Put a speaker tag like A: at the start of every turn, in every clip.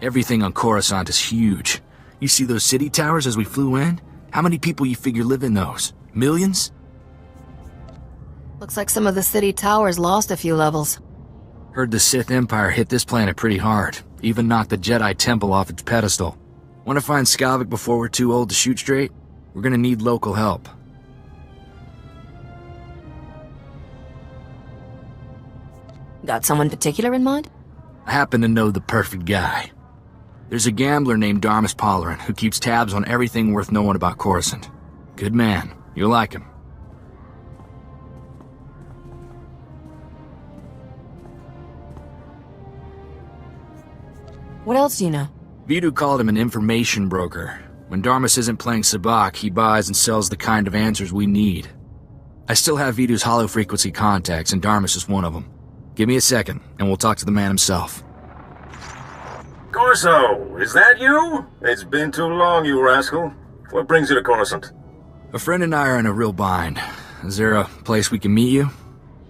A: Everything on Coruscant is huge. You see those city towers as we flew in? How many people you figure live in those? Millions?
B: Looks like some of the city towers lost a few levels.
A: Heard the Sith Empire hit this planet pretty hard, even knocked the Jedi Temple off its pedestal. Want to find Skavik before we're too old to shoot straight? We're gonna need local help.
B: Got someone particular in mind?
A: I happen to know the perfect guy. There's a gambler named Darmus Polarin who keeps tabs on everything worth knowing about Coruscant. Good man. You'll like him.
B: What else do you know?
A: Vidu called him an information broker. When Darmus isn't playing sabacc, he buys and sells the kind of answers we need. I still have Vidu's hollow-frequency contacts, and Darmus is one of them. Give me a second, and we'll talk to the man himself.
C: Corso, is that you? It's been too long, you rascal. What brings you to Coruscant?
A: A friend and I are in a real bind. Is there a place we can meet you?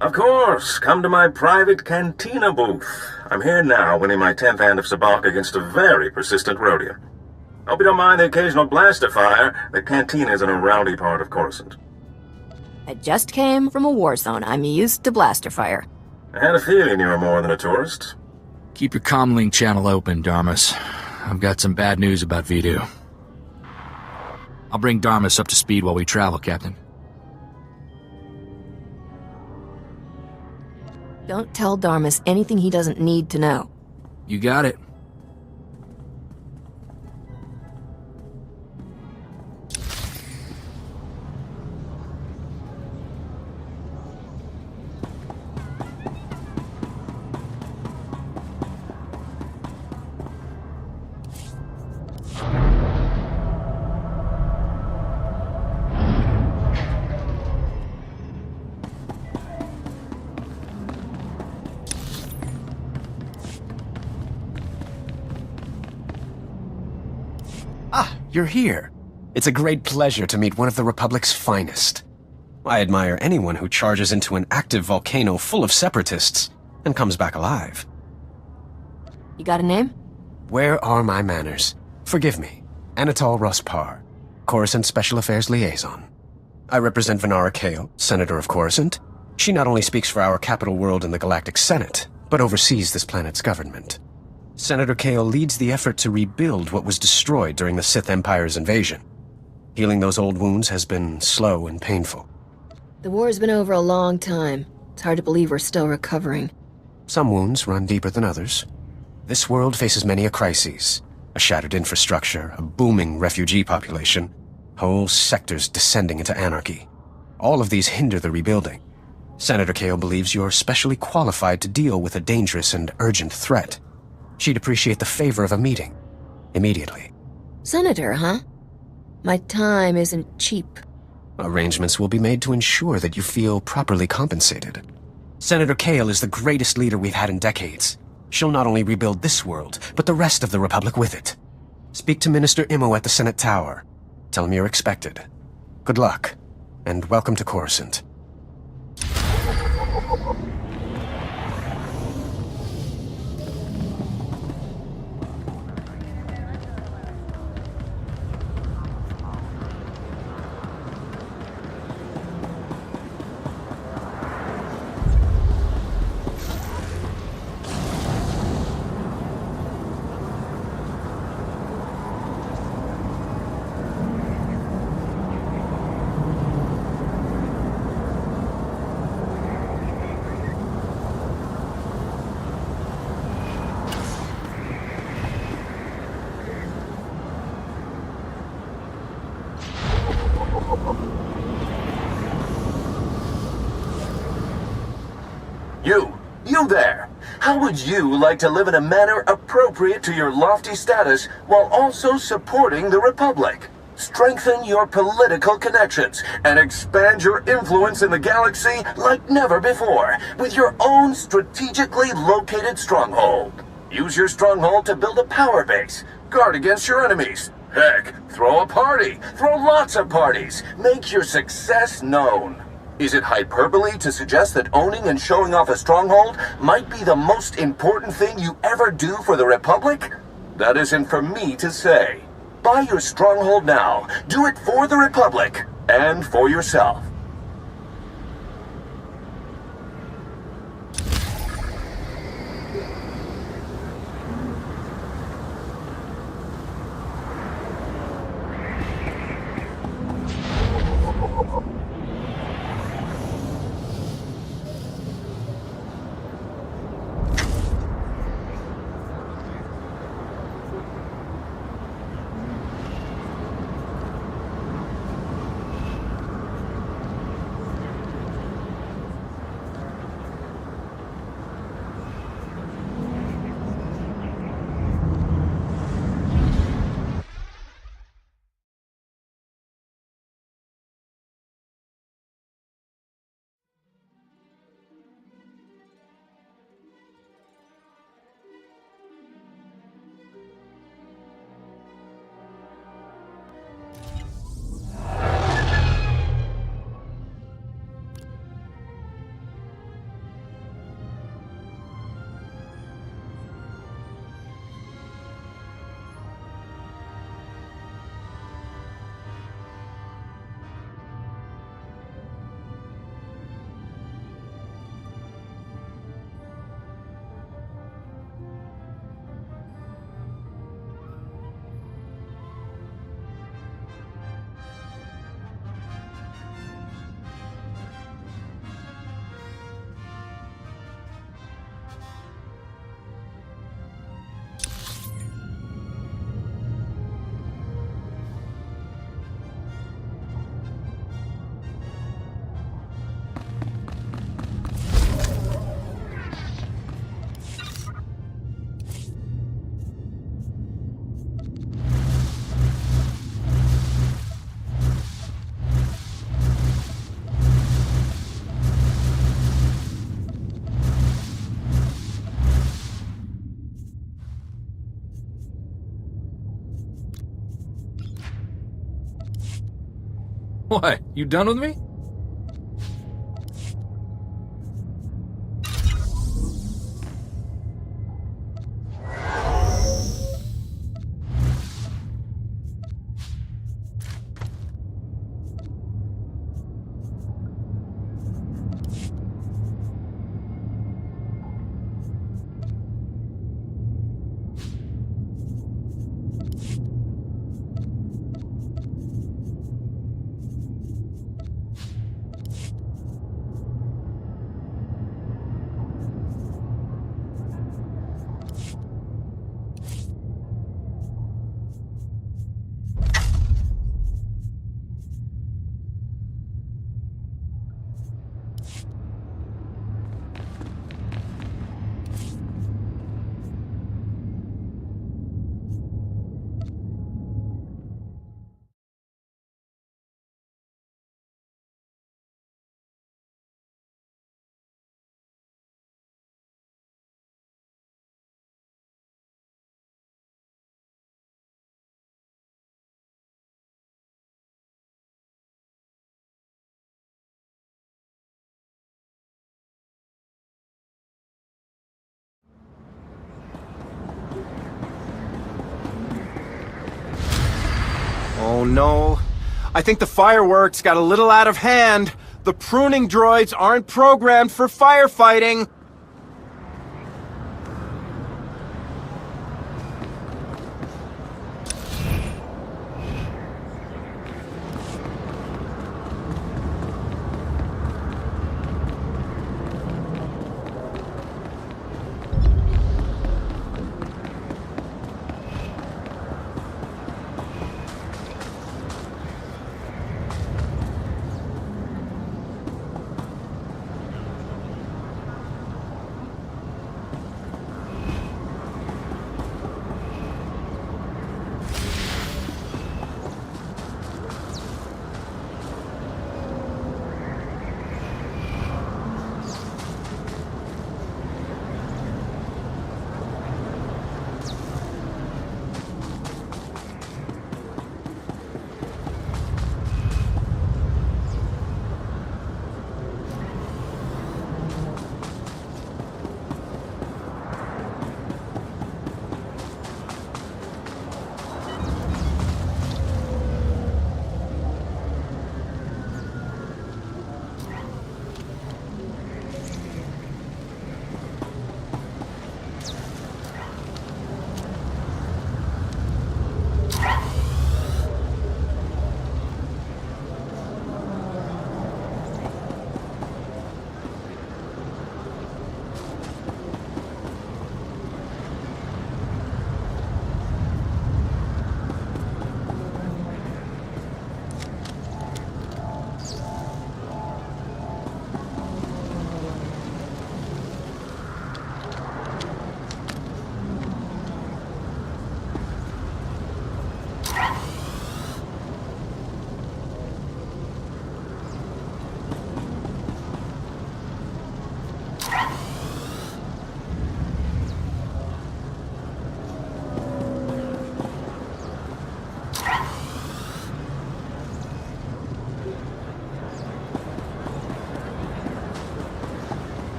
C: Of course. Come to my private cantina booth. I'm here now, winning my 10th hand of sabacc against a very persistent Rhodian. Hope you don't mind the occasional blaster fire. The cantina is in a rowdy part of Coruscant.
B: I just came from a war zone. I'm used to blaster fire.
C: I had a feeling you were more than a tourist.
A: Keep your comlink channel open, Darmus. I've got some bad news about Vidu. I'll bring Darmus up to speed while we travel, Captain.
B: Don't tell Darmus anything he doesn't need to know.
A: You got it.
D: You're here. It's a great pleasure to meet one of the Republic's finest. I admire anyone who charges into an active volcano full of separatists and comes back alive.
B: You got a name?
D: Where are my manners? Forgive me. Anatol Ruspar, Coruscant Special Affairs Liaison. I represent Venara Kale, Senator of Coruscant. She not only speaks for our capital world in the Galactic Senate, but oversees this planet's government. Senator Kale leads the effort to rebuild what was destroyed during the Sith Empire's invasion. Healing those old wounds has been slow and painful.
B: The war's been over a long time. It's hard to believe we're still recovering.
D: Some wounds run deeper than others. This world faces many a crisis. A shattered infrastructure, a booming refugee population, whole sectors descending into anarchy. All of these hinder the rebuilding. Senator Kale believes you're specially qualified to deal with a dangerous and urgent threat. She'd appreciate the favor of a meeting. Immediately.
B: Senator, huh? My time isn't cheap.
D: Arrangements will be made to ensure that you feel properly compensated. Senator Kale is the greatest leader we've had in decades. She'll not only rebuild this world, but the rest of the Republic with it. Speak to Minister Imo at the Senate Tower. Tell him you're expected. Good luck, and welcome to Coruscant.
C: You there! How would you like to live in a manner appropriate to your lofty status while also supporting the Republic? Strengthen your political connections and expand your influence in the galaxy like never before with your own strategically located stronghold. Use your stronghold to build a power base, guard against your enemies. Heck, throw a party, throw lots of parties, make your success known. Is it hyperbole to suggest that owning and showing off a stronghold might be the most important thing you ever do for the Republic? That isn't for me to say. Buy your stronghold now. Do it for the Republic and for yourself.
A: What? You done with me?
E: Oh no. I think the fireworks got a little out of hand. The pruning droids aren't programmed for firefighting.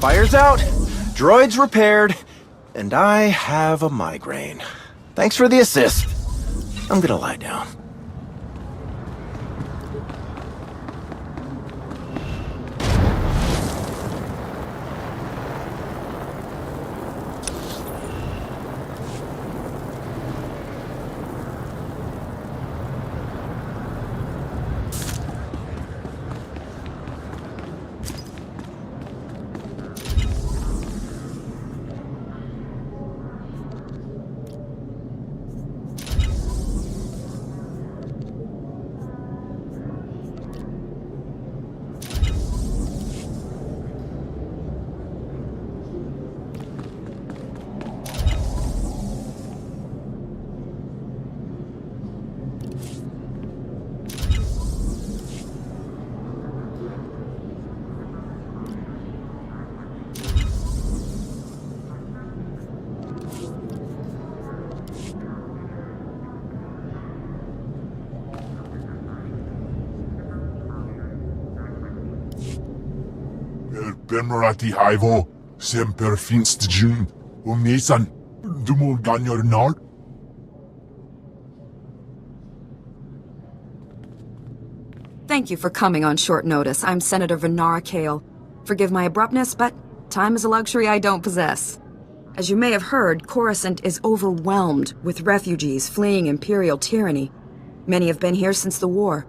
E: Fire's out, droid's repaired, and I have a migraine. Thanks for the assist. I'm gonna lie down.
F: Benrati Hivo, Semper Finstjun, Mason, Dumul Ganyor Nard.
G: Thank you for coming on short notice. I'm Senator Venara Kale. Forgive my abruptness, but time is a luxury I don't possess. As you may have heard, Coruscant is overwhelmed with refugees fleeing Imperial tyranny. Many have been here since the war.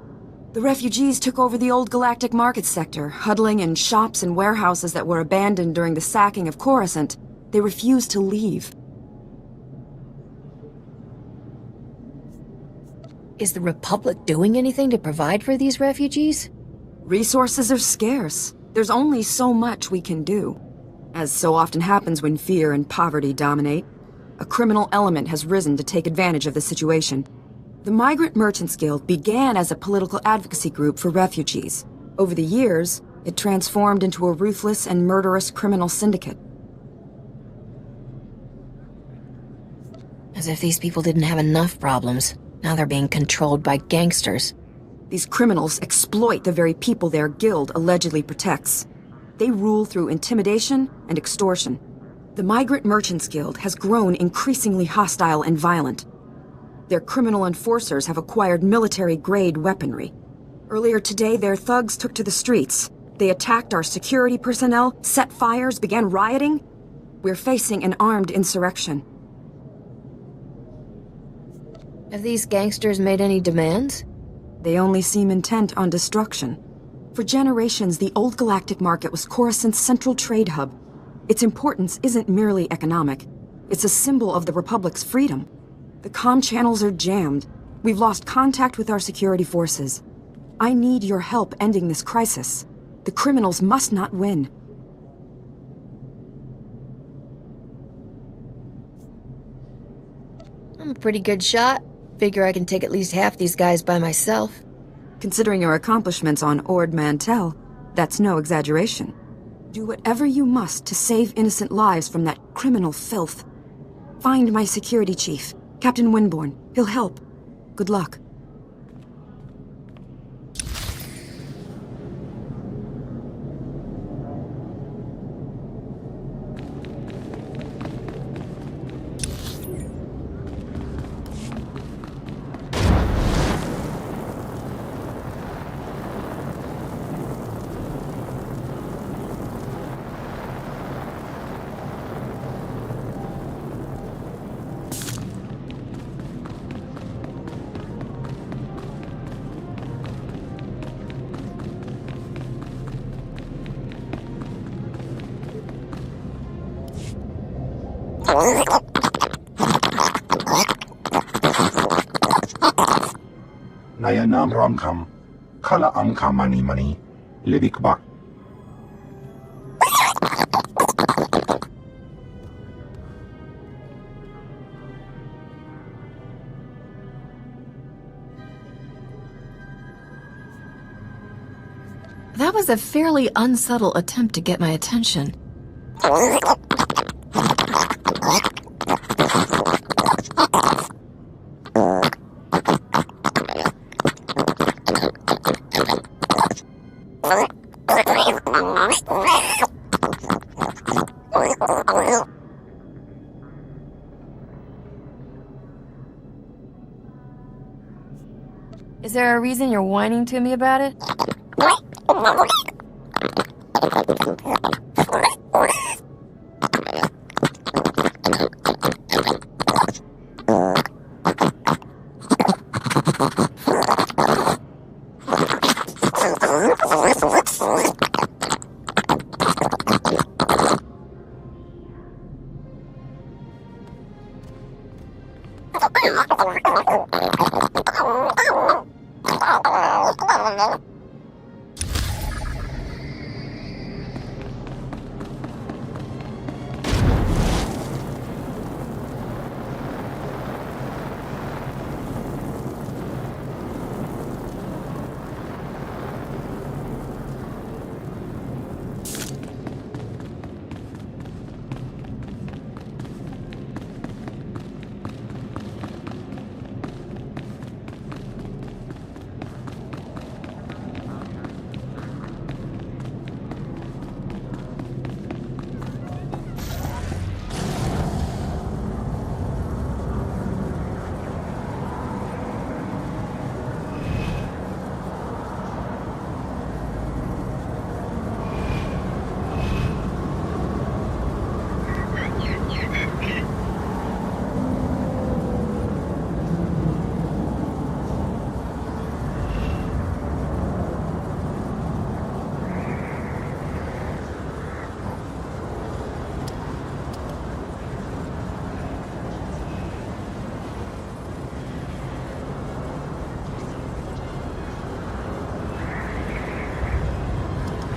G: The refugees took over the old galactic market sector, huddling in shops and warehouses that were abandoned during the sacking of Coruscant. They refused to leave.
B: Is the Republic doing anything to provide for these refugees?
G: Resources are scarce. There's only so much we can do. As so often happens when fear and poverty dominate, a criminal element has risen to take advantage of the situation. The Migrant Merchants Guild began as a political advocacy group for refugees. Over the years, it transformed into a ruthless and murderous criminal syndicate.
B: As if these people didn't have enough problems. Now they're being controlled by gangsters.
G: These criminals exploit the very people their guild allegedly protects. They rule through intimidation and extortion. The Migrant Merchants Guild has grown increasingly hostile and violent. Their criminal enforcers have acquired military-grade weaponry. Earlier today, their thugs took to the streets. They attacked our security personnel, set fires, began rioting. We're facing an armed insurrection.
B: Have these gangsters made any demands?
G: They only seem intent on destruction. For generations, the old galactic market was Coruscant's central trade hub. Its importance isn't merely economic. It's a symbol of the Republic's freedom. The comm channels are jammed. We've lost contact with our security forces. I need your help ending this crisis. The criminals must not win.
B: I'm a pretty good shot. Figure I can take at least half these guys by myself.
G: Considering your accomplishments on Ord Mantell, that's no exaggeration. Do whatever you must to save innocent lives from that criminal filth. Find my security chief, Captain Winborn. He'll help. Good luck.
F: Nayanam Ramkam, Kala Amka Mani Mani, Livik Bak.
B: That was a fairly unsubtle attempt to get my attention. there a reason you're whining to me about it?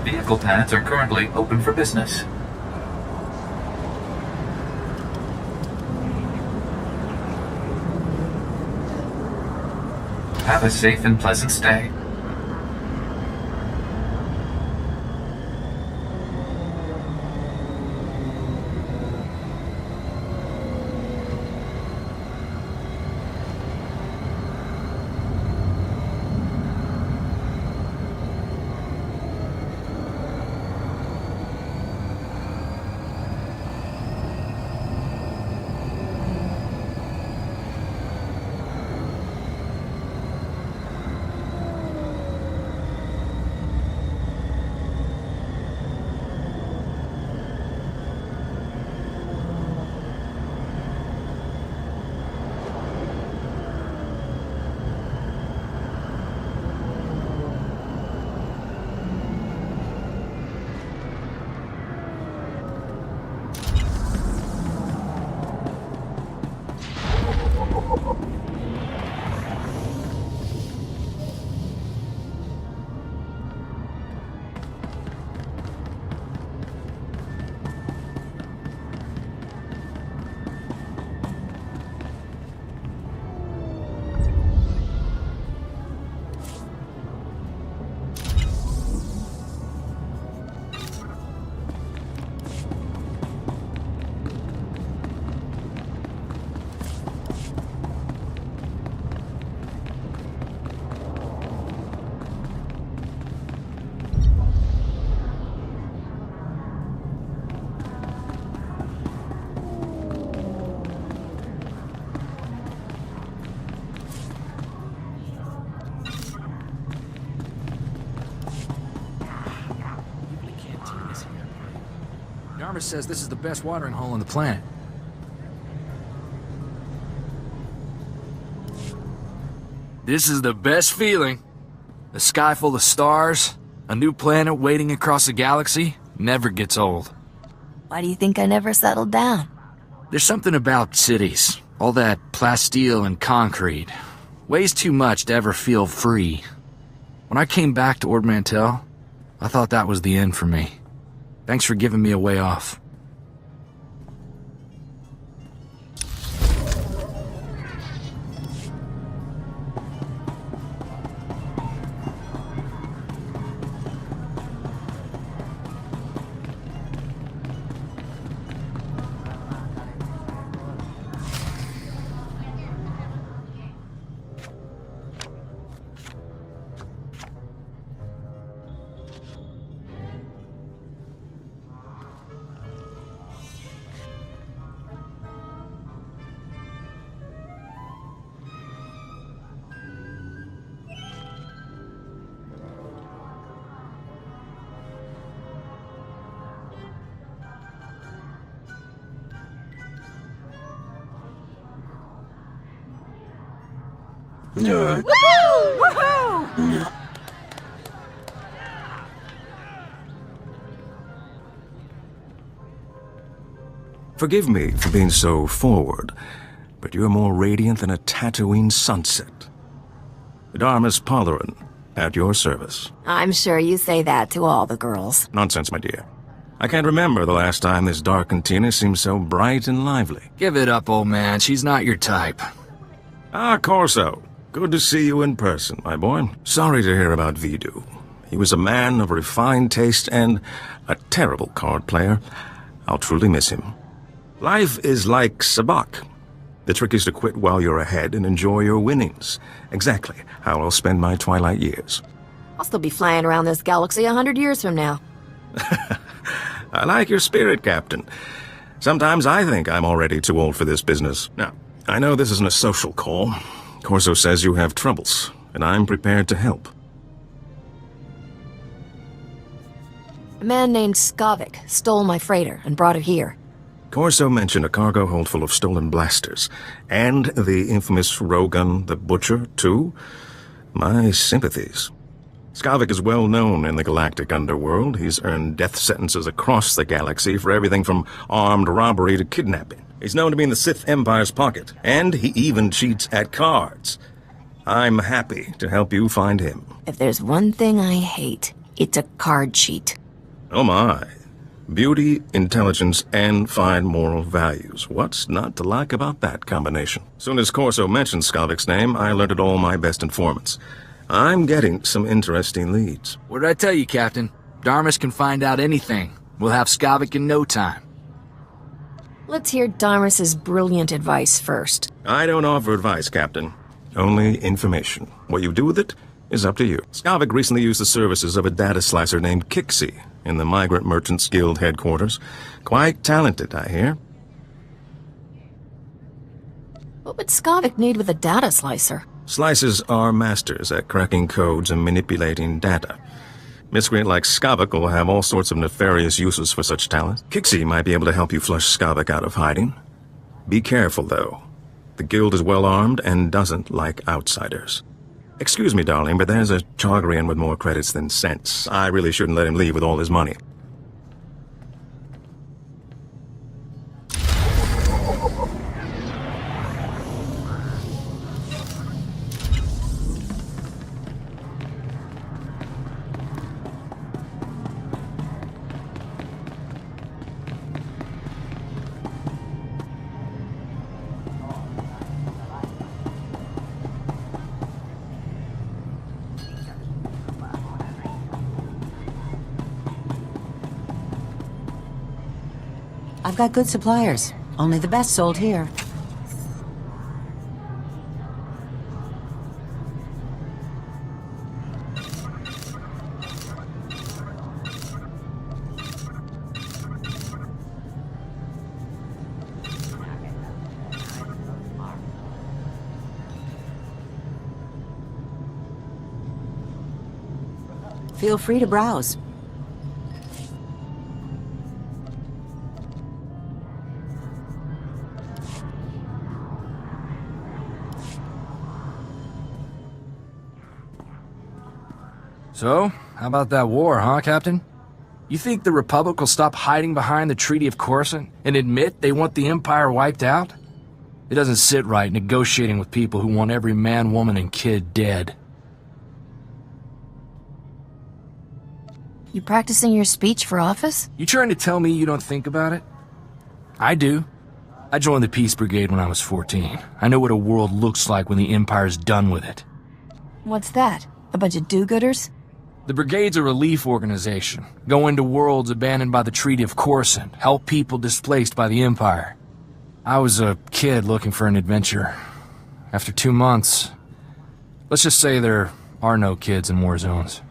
H: Vehicle paths are currently open for business. Have a safe and pleasant stay.
A: Dharma says this is the best watering hole on the planet. This is the best feeling. A sky full of stars, a new planet waiting across the galaxy, never gets old.
B: Why do you think I never settled down?
A: There's something about cities. All that plasteel and concrete. Weighs too much to ever feel free. When I came back to Ord Mantell, I thought that was the end for me. Thanks for giving me a way off.
I: Forgive me for being so forward, but you're more radiant than a Tatooine sunset. Darmus Polarin, at your service.
B: I'm sure you say that to all the girls.
I: Nonsense, my dear. I can't remember the last time this dark cantina seemed so bright and lively.
A: Give it up, old man. She's not your type.
I: Ah, Corso. Good to see you in person, my boy. Sorry to hear about Vidu. He was a man of refined taste and a terrible card player. I'll truly miss him. Life is like sabacc. The trick is to quit while you're ahead and enjoy your winnings. Exactly how I'll spend my twilight years.
B: I'll still be flying around this galaxy 100 years from now.
I: I like your spirit, Captain. Sometimes I think I'm already too old for this business. Now, I know this isn't a social call. Corso says you have troubles, and I'm prepared to help.
B: A man named Skavik stole my freighter and brought it here.
I: Corso mentioned a cargo hold full of stolen blasters, and the infamous Rogun the Butcher, too. My sympathies. Skavik is well known in the galactic underworld. He's earned death sentences across the galaxy for everything from armed robbery to kidnapping. He's known to be in the Sith Empire's pocket, and he even cheats at cards. I'm happy to help you find him.
B: If there's one thing I hate, it's a card cheat.
I: Oh my. Beauty, intelligence, and fine moral values. What's not to like about that combination? Soon as Corso mentioned Skavik's name, I alerted all my best informants. I'm getting some interesting leads.
A: What did I tell you, Captain? Darmus can find out anything. We'll have Skavik in no time.
B: Let's hear Darmus's brilliant advice first.
I: I don't offer advice, Captain. Only information. What you do with it is up to you. Skavik recently used the services of a data slicer named Kixie in the Migrant Merchants Guild headquarters. Quite talented, I hear.
B: What would Skavik need with a data slicer?
I: Slicers are masters at cracking codes and manipulating data. Miscreant like Skavik will have all sorts of nefarious uses for such talent. Kixie might be able to help you flush Skavik out of hiding. Be careful, though. The guild is well armed and doesn't like outsiders. Excuse me, darling, but there's a Chargarian with more credits than sense. I really shouldn't let him leave with all his money.
J: I've got good suppliers. Only the best sold here. Feel free to browse.
A: So, how about that war, huh, Captain? You think the Republic will stop hiding behind the Treaty of Coruscant and admit they want the Empire wiped out? It doesn't sit right negotiating with people who want every man, woman, and kid dead.
B: You practicing your speech for office?
A: You trying to tell me you don't think about it? I do. I joined the Peace Brigade when I was 14. I know what a world looks like when the Empire's done with it.
B: What's that? A bunch of do-gooders?
A: The Brigade's a relief organization. Go into worlds abandoned by the Treaty of Coruscant. Help people displaced by the Empire. I was a kid looking for an adventure. After 2 months, let's just say there are no kids in war zones.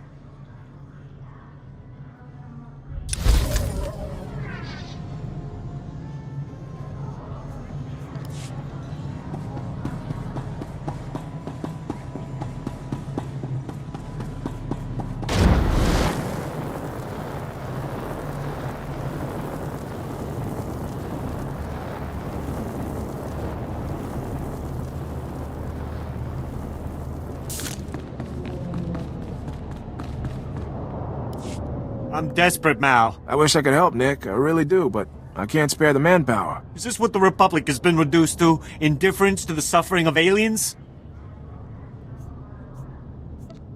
E: I'm desperate, Mal.
K: I wish I could help, Nick. I really do, but I can't spare the manpower.
E: Is this what the Republic has been reduced to? Indifference to the suffering of aliens?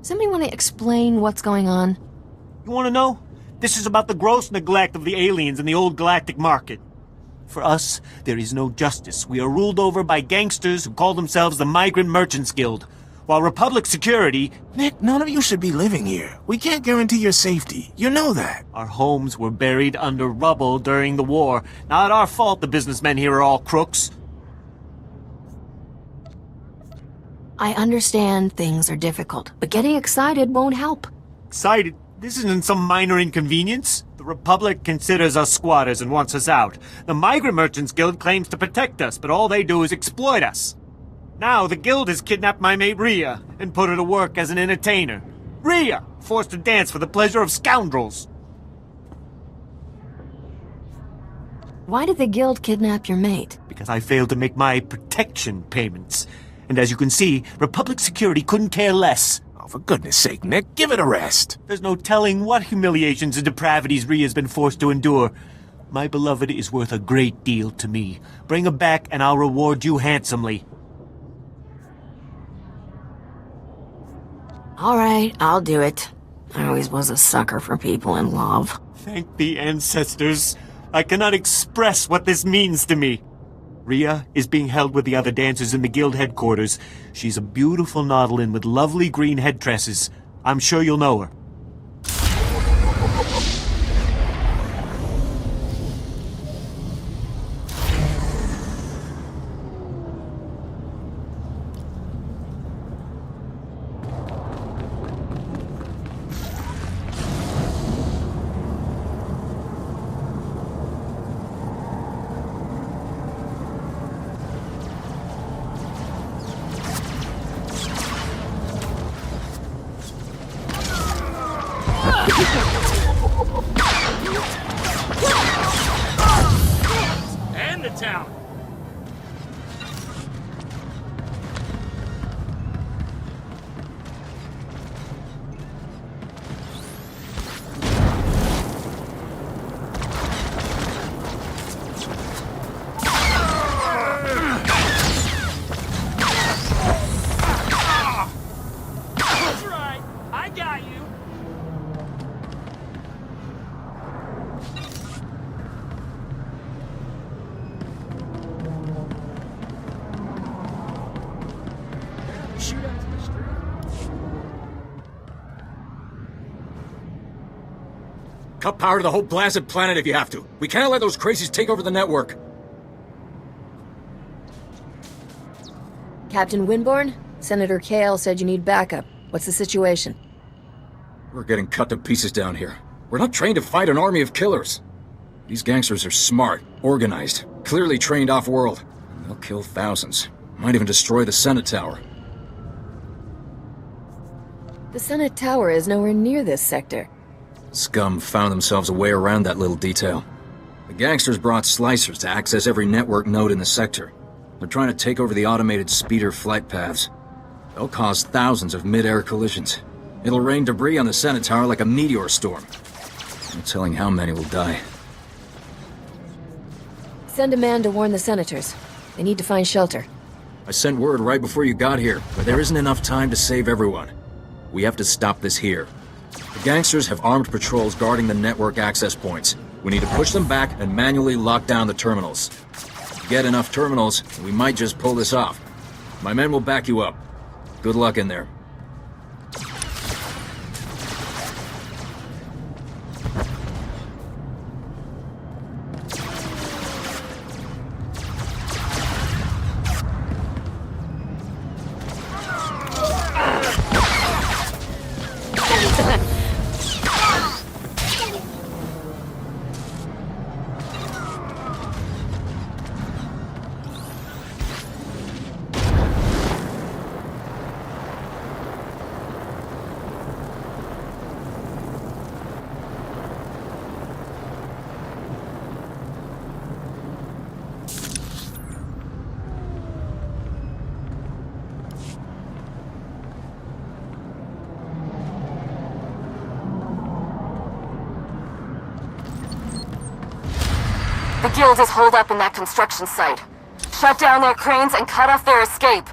B: Somebody want to explain what's going on?
E: You want to know? This is about the gross neglect of the aliens in the old galactic market. For us, there is no justice. We are ruled over by gangsters who call themselves the Migrant Merchants Guild. While Republic security...
K: Nick, none of you should be living here. We can't guarantee your safety. You know that.
E: Our homes were buried under rubble during the war. Not our fault the businessmen here are all crooks.
B: I understand things are difficult, but getting excited won't help.
E: Excited? This isn't some minor inconvenience. The Republic considers us squatters and wants us out. The Migrant Merchants Guild claims to protect us, but all they do is exploit us. Now, the Guild has kidnapped my mate Rhea and put her to work as an entertainer. Rhea, forced to dance for the pleasure of scoundrels.
B: Why did the Guild kidnap your mate?
E: Because I failed to make my protection payments. And as you can see, Republic security couldn't care less.
K: Oh, for goodness sake, Nick, give it a rest.
E: There's no telling what humiliations and depravities Rhea's been forced to endure. My beloved is worth a great deal to me. Bring her back and I'll reward you handsomely.
B: All right, I'll do it. I always was a sucker for people in love.
E: Thank the ancestors. I cannot express what this means to me. Rhea is being held with the other dancers in the guild headquarters. She's a beautiful Nautilin with lovely green head tresses. I'm sure you'll know her.
L: And the town. That's right. I got you.
A: Cut power to the whole blasted planet if you have to. We can't let those crazies take over the network.
B: Captain Winborn, Senator Kale said you need backup. What's the situation?
A: We're getting cut to pieces down here. We're not trained to fight an army of killers. These gangsters are smart, organized, clearly trained off-world. They'll kill thousands. Might even destroy the Senate Tower.
B: The Senate Tower is nowhere near this sector.
A: Scum found themselves a way around that little detail. The gangsters brought slicers to access every network node in the sector. They're trying to take over the automated speeder flight paths. They'll cause thousands of mid-air collisions. It'll rain debris on the Senate Tower like a meteor storm. No telling how many will die.
B: Send a man to warn the senators. They need to find shelter.
A: I sent word right before you got here, but there isn't enough time to save everyone. We have to stop this here. The gangsters have armed patrols guarding the network access points. We need to push them back and manually lock down the terminals. Get enough terminals, and we might just pull this off. My men will back you up. Good luck in there.
M: The guild is holed up in that construction site. Shut down their cranes and cut off their escape.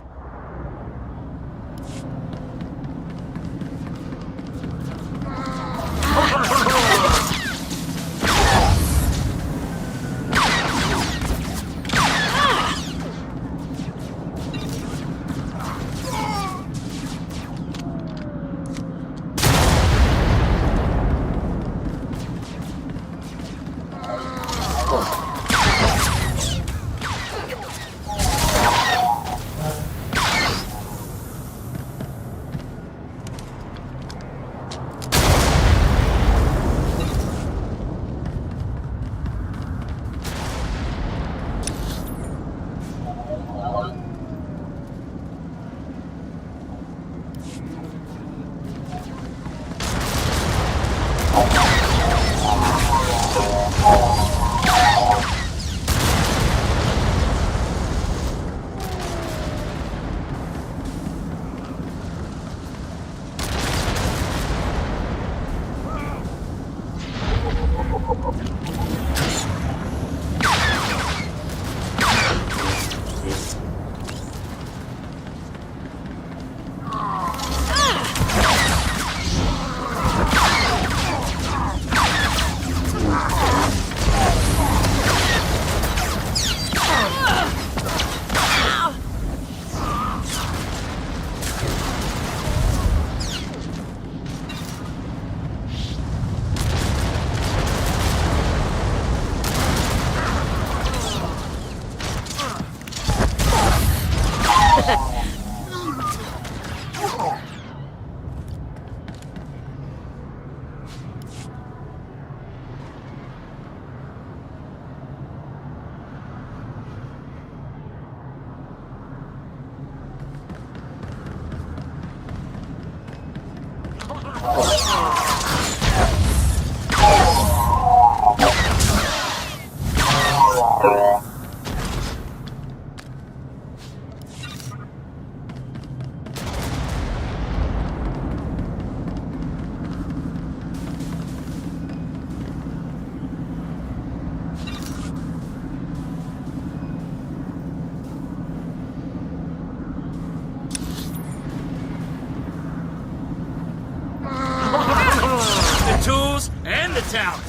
L: Tools and the talent.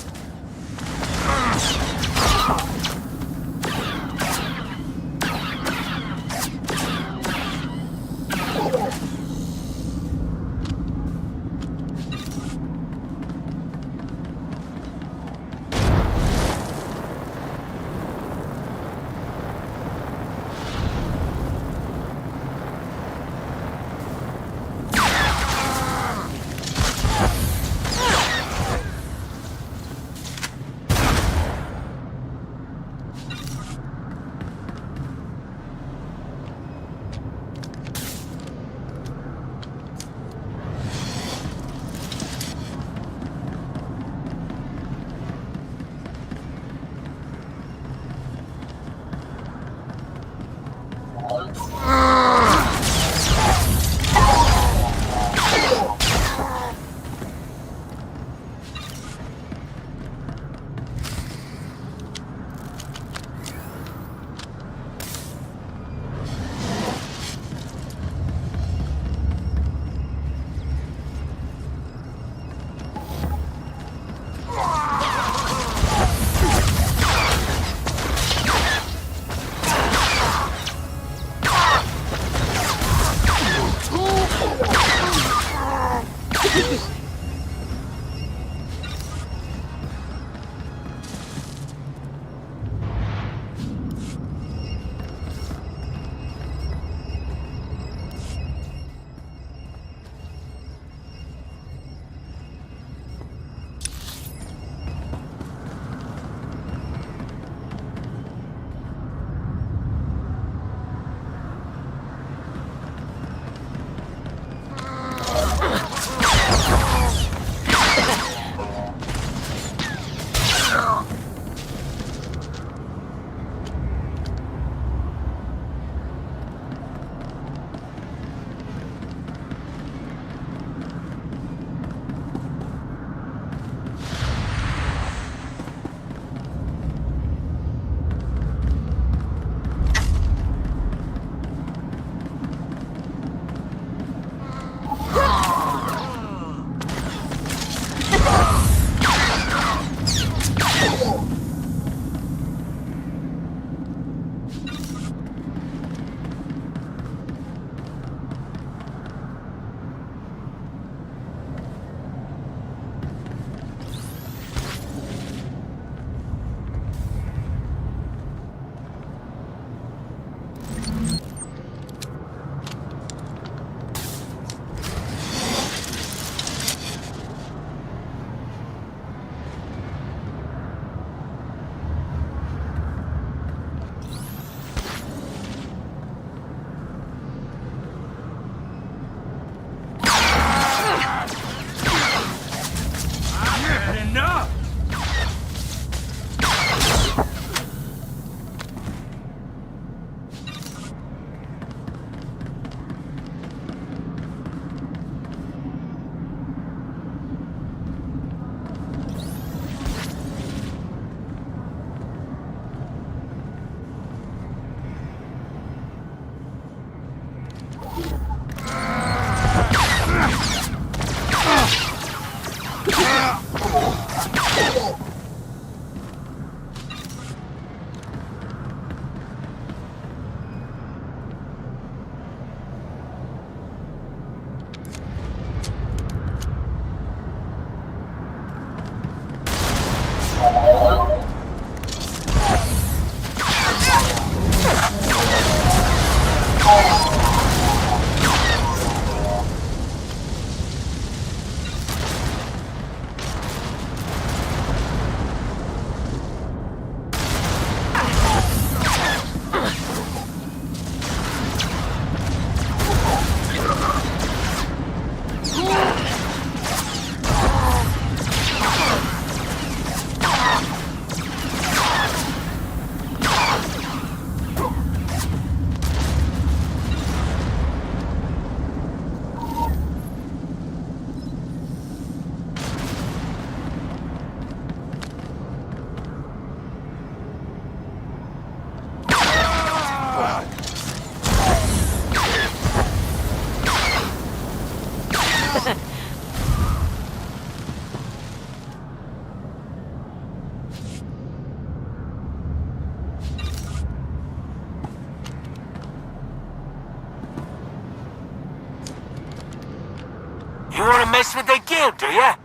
L: You want to mess with the guild, do ya?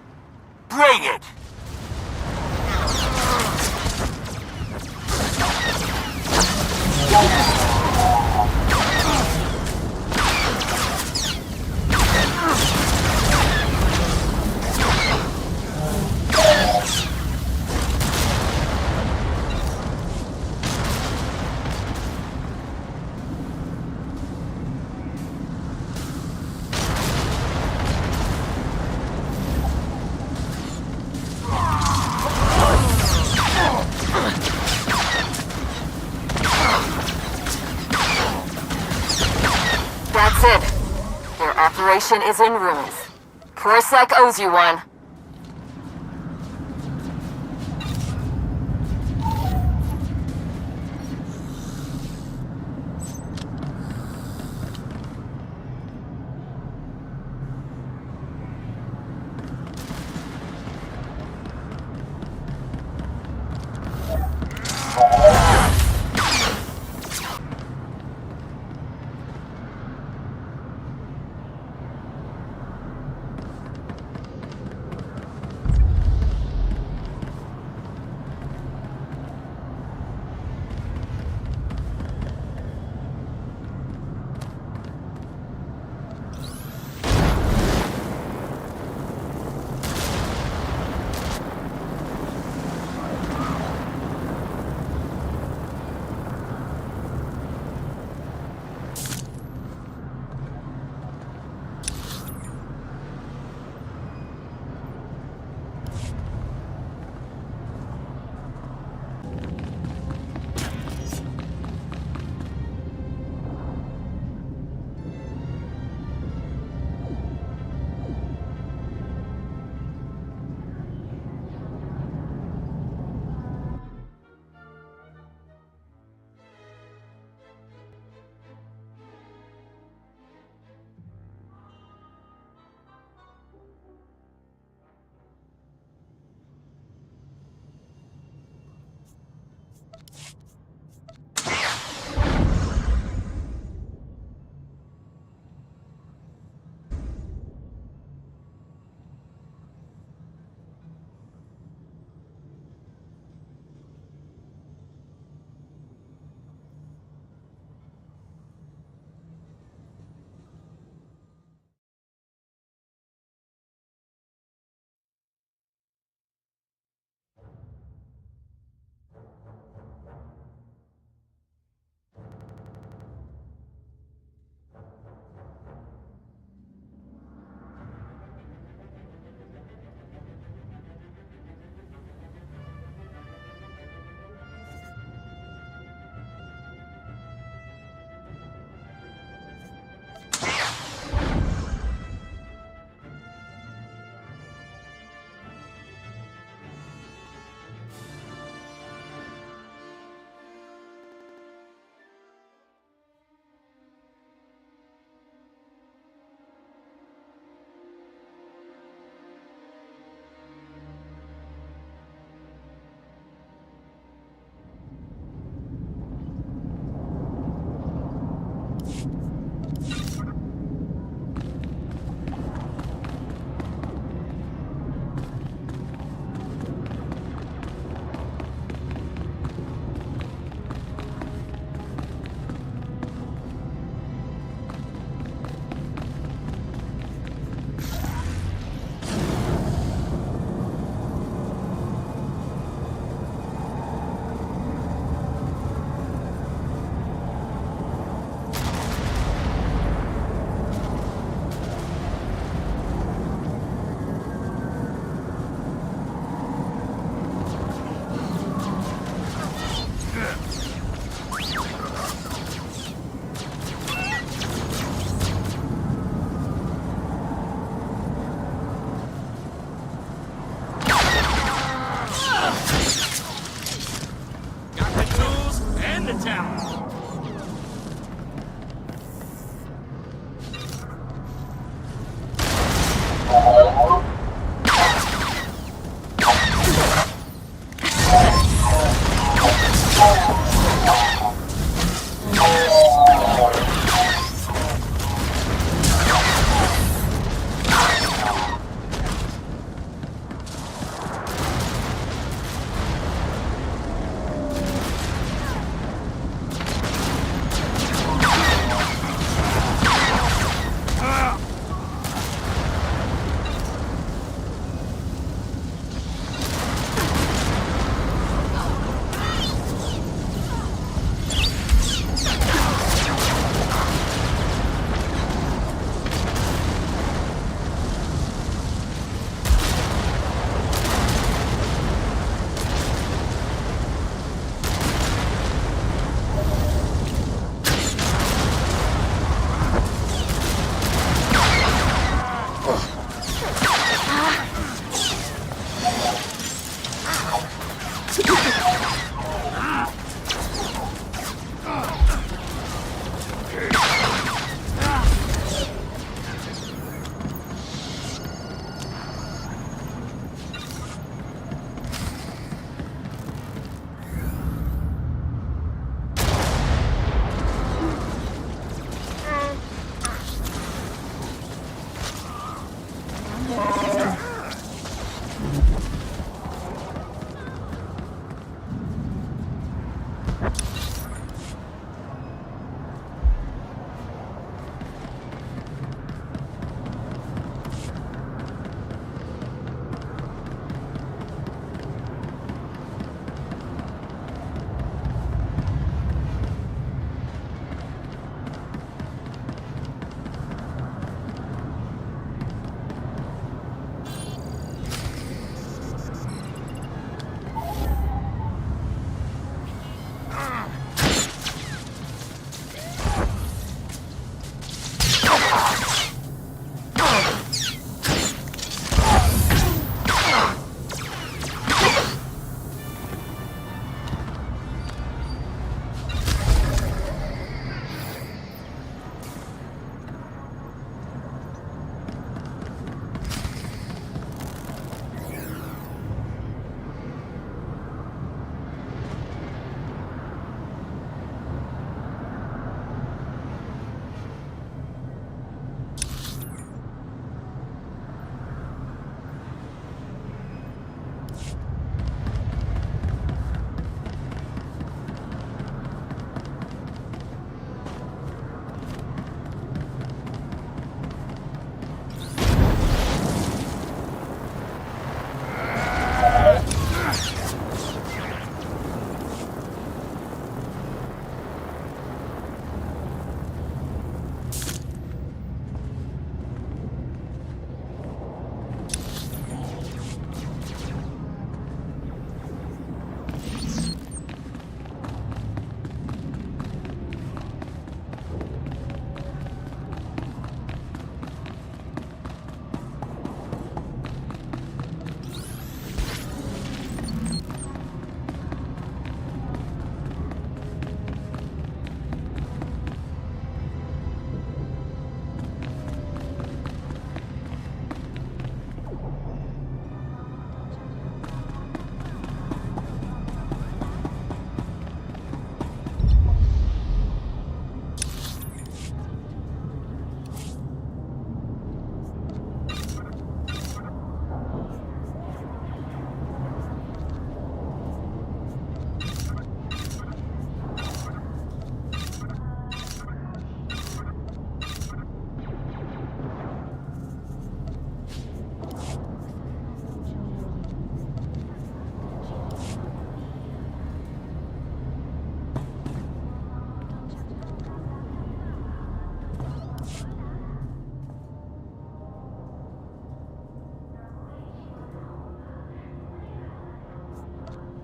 L: Bring it!
M: That's it. Your operation is in ruins. Coruscant owes you one.
E: intel.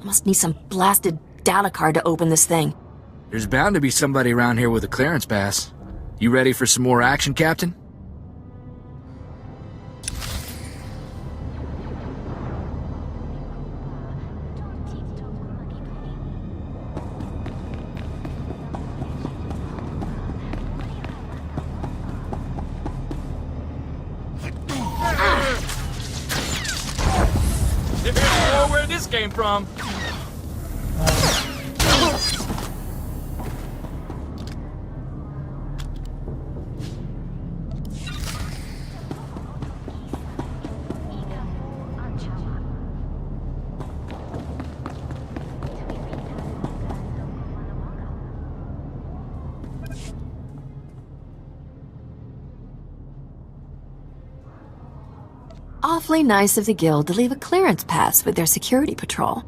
B: Must need some blasted data card to open this thing.
A: There's bound to be somebody around here with a clearance pass. You ready for some more action, Captain? Oh, where this came from?
B: Awfully nice of the Guild to leave a clearance pass with their security patrol.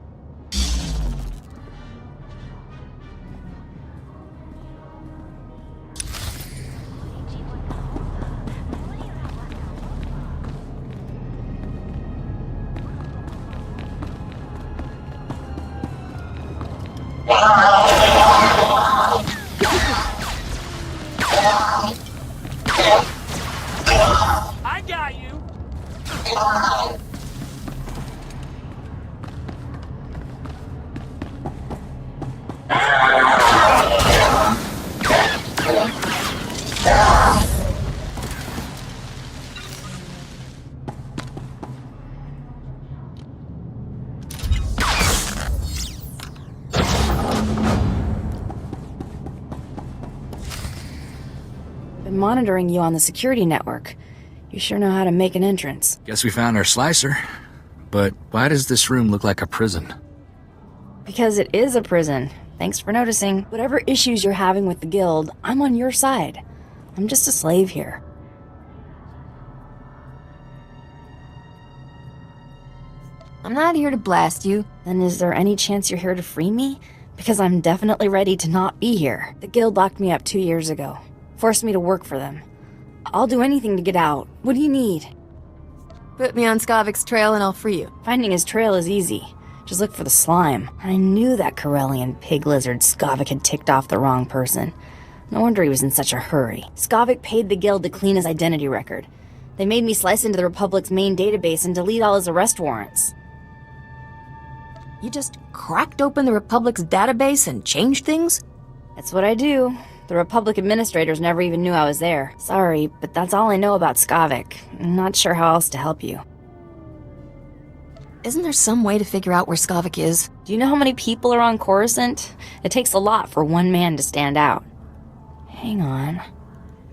L: I got you.
N: Been monitoring you on the security network. You sure know how to make an entrance.
A: Guess we found our slicer. But why does this room look like a prison?
N: Because it is a prison. Thanks for noticing. Whatever issues you're having with the Guild, I'm on your side. I'm just a slave here.
B: I'm not here to blast you.
N: Then is there any chance you're here to free me? Because I'm definitely ready to not be here. The Guild locked me up 2 years ago. Forced me to work for them. I'll do anything to get out. What do you need?
B: Put me on Skavik's trail and I'll free you.
N: Finding his trail is easy. Just look for the slime. I knew that Corellian pig lizard Skavik had ticked off the wrong person. No wonder he was in such a hurry. Skavik paid the Guild to clean his identity record. They made me slice into the Republic's main database and delete all his arrest warrants.
B: You just cracked open the Republic's database and changed things?
N: That's what I do. The Republic administrators never even knew I was there. Sorry, but that's all I know about Skavik. I'm not sure how else to help you.
B: Isn't there some way to figure out where Skavik is?
N: Do you know how many people are on Coruscant? It takes a lot for one man to stand out. Hang on.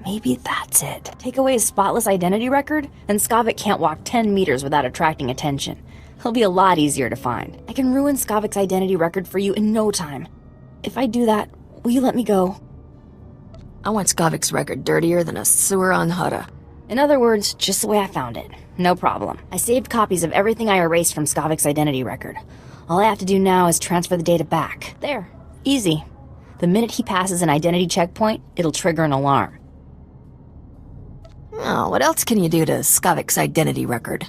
N: Maybe that's it. Take away his spotless identity record, and Skavik can't walk 10 meters without attracting attention. He'll be a lot easier to find. I can ruin Skavik's identity record for you in no time. If I do that, will you let me go?
B: I want Skavik's record dirtier than a sewer on Hutta.
N: In other words, just the way I found it. No problem. I saved copies of everything I erased from Skavik's identity record. All I have to do now is transfer the data back. There. Easy. The minute he passes an identity checkpoint, it'll trigger an alarm.
B: Oh, what else can you do to Skavik's identity record?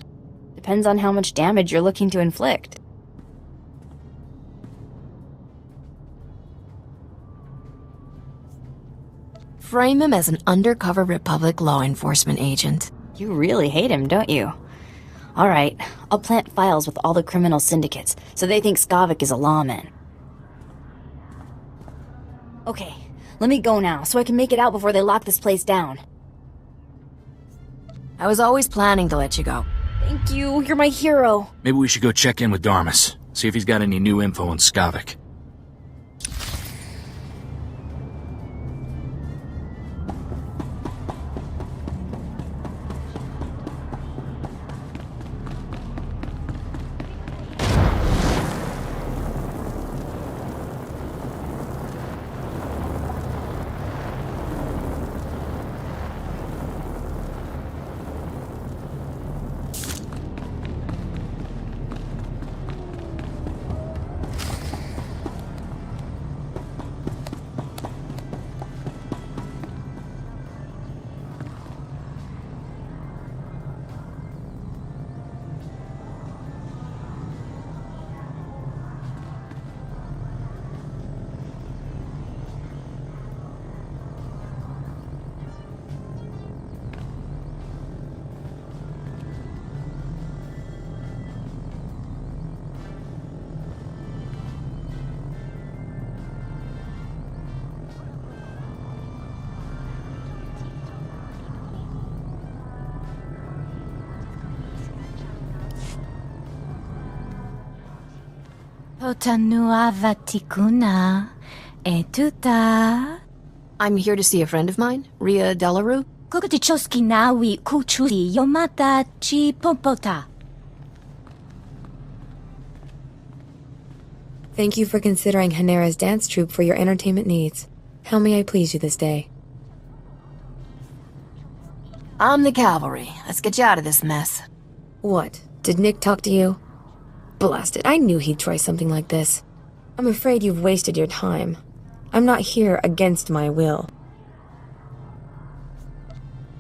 N: Depends on how much damage you're looking to inflict.
B: Frame him as an undercover Republic law enforcement agent.
N: You really hate him, don't you? Alright, I'll plant files with all the criminal syndicates, so they think Skavik is a lawman. Okay, let me go now, so I can make it out before they lock this place down.
B: I was always planning to let you go.
N: Thank you, you're my hero.
A: Maybe we should go check in with Darmus, see if he's got any new info on Skavik.
B: I'm here to see a friend of mine, Ria Delarue.
O: Thank you for considering Hanera's dance troupe for your entertainment needs. How may I please you this day?
B: I'm the cavalry. Let's get you out of this mess.
O: What? Did Nick talk to you? Blast it, I knew he'd try something like this. I'm afraid you've wasted your time. I'm not here against my will.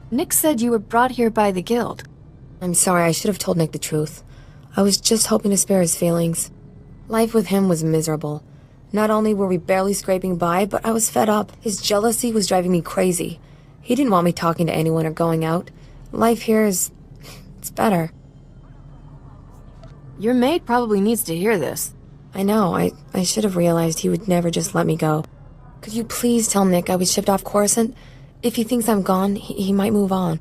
B: Nick said you were brought here by the guild.
O: I'm sorry, I should have told Nick the truth. I was just hoping to spare his feelings. Life with him was miserable. Not only were we barely scraping by, but I was fed up. His jealousy was driving me crazy. He didn't want me talking to anyone or going out. Life here is... it's better.
B: Your maid probably needs to hear this.
O: I know, I should have realized he would never just let me go. Could you please tell Nick I was shipped off Coruscant? If he thinks I'm gone, he might move on.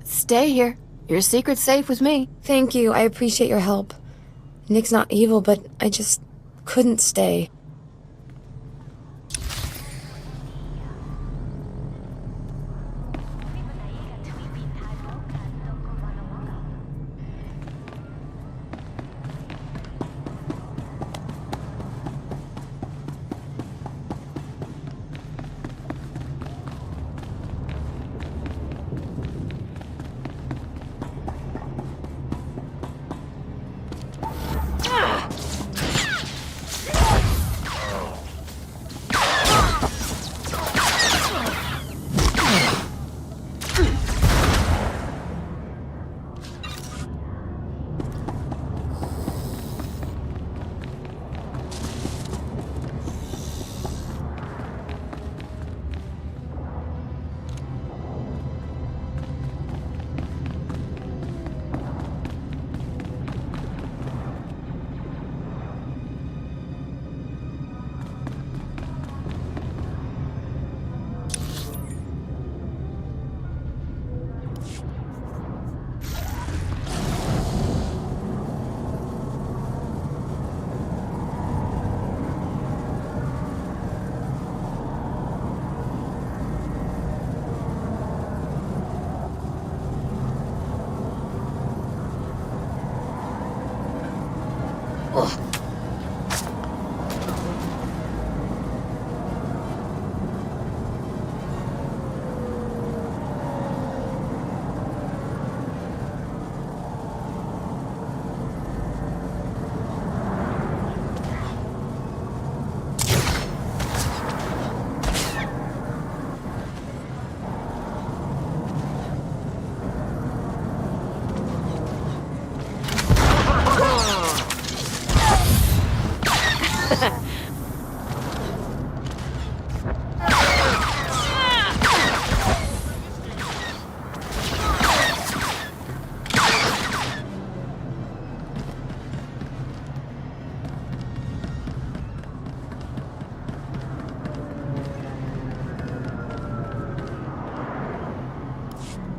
B: Stay here. Your secret's safe with me.
O: Thank you, I appreciate your help. Nick's not evil, but I just couldn't stay.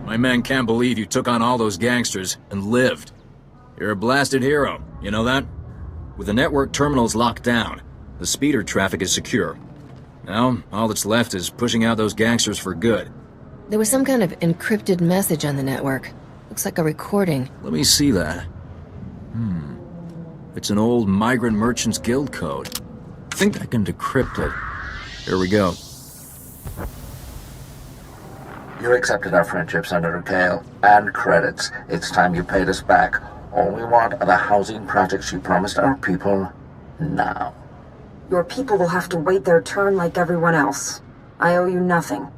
A: My men can't believe you took on all those gangsters and lived. You're a blasted hero, you know that? With the network terminals locked down, the speeder traffic is secure. Now, all that's left is pushing out those gangsters for good.
B: There was some kind of encrypted message on the network. Looks like a recording.
A: Let me see that. It's an old Migrant Merchants Guild code. I think I can decrypt it. Here we go.
C: You accepted our friendship, Senator Kale, and credits. It's time you paid us back. All we want are the housing projects you promised our people now.
G: Your people will have to wait their turn like everyone else. I owe you nothing.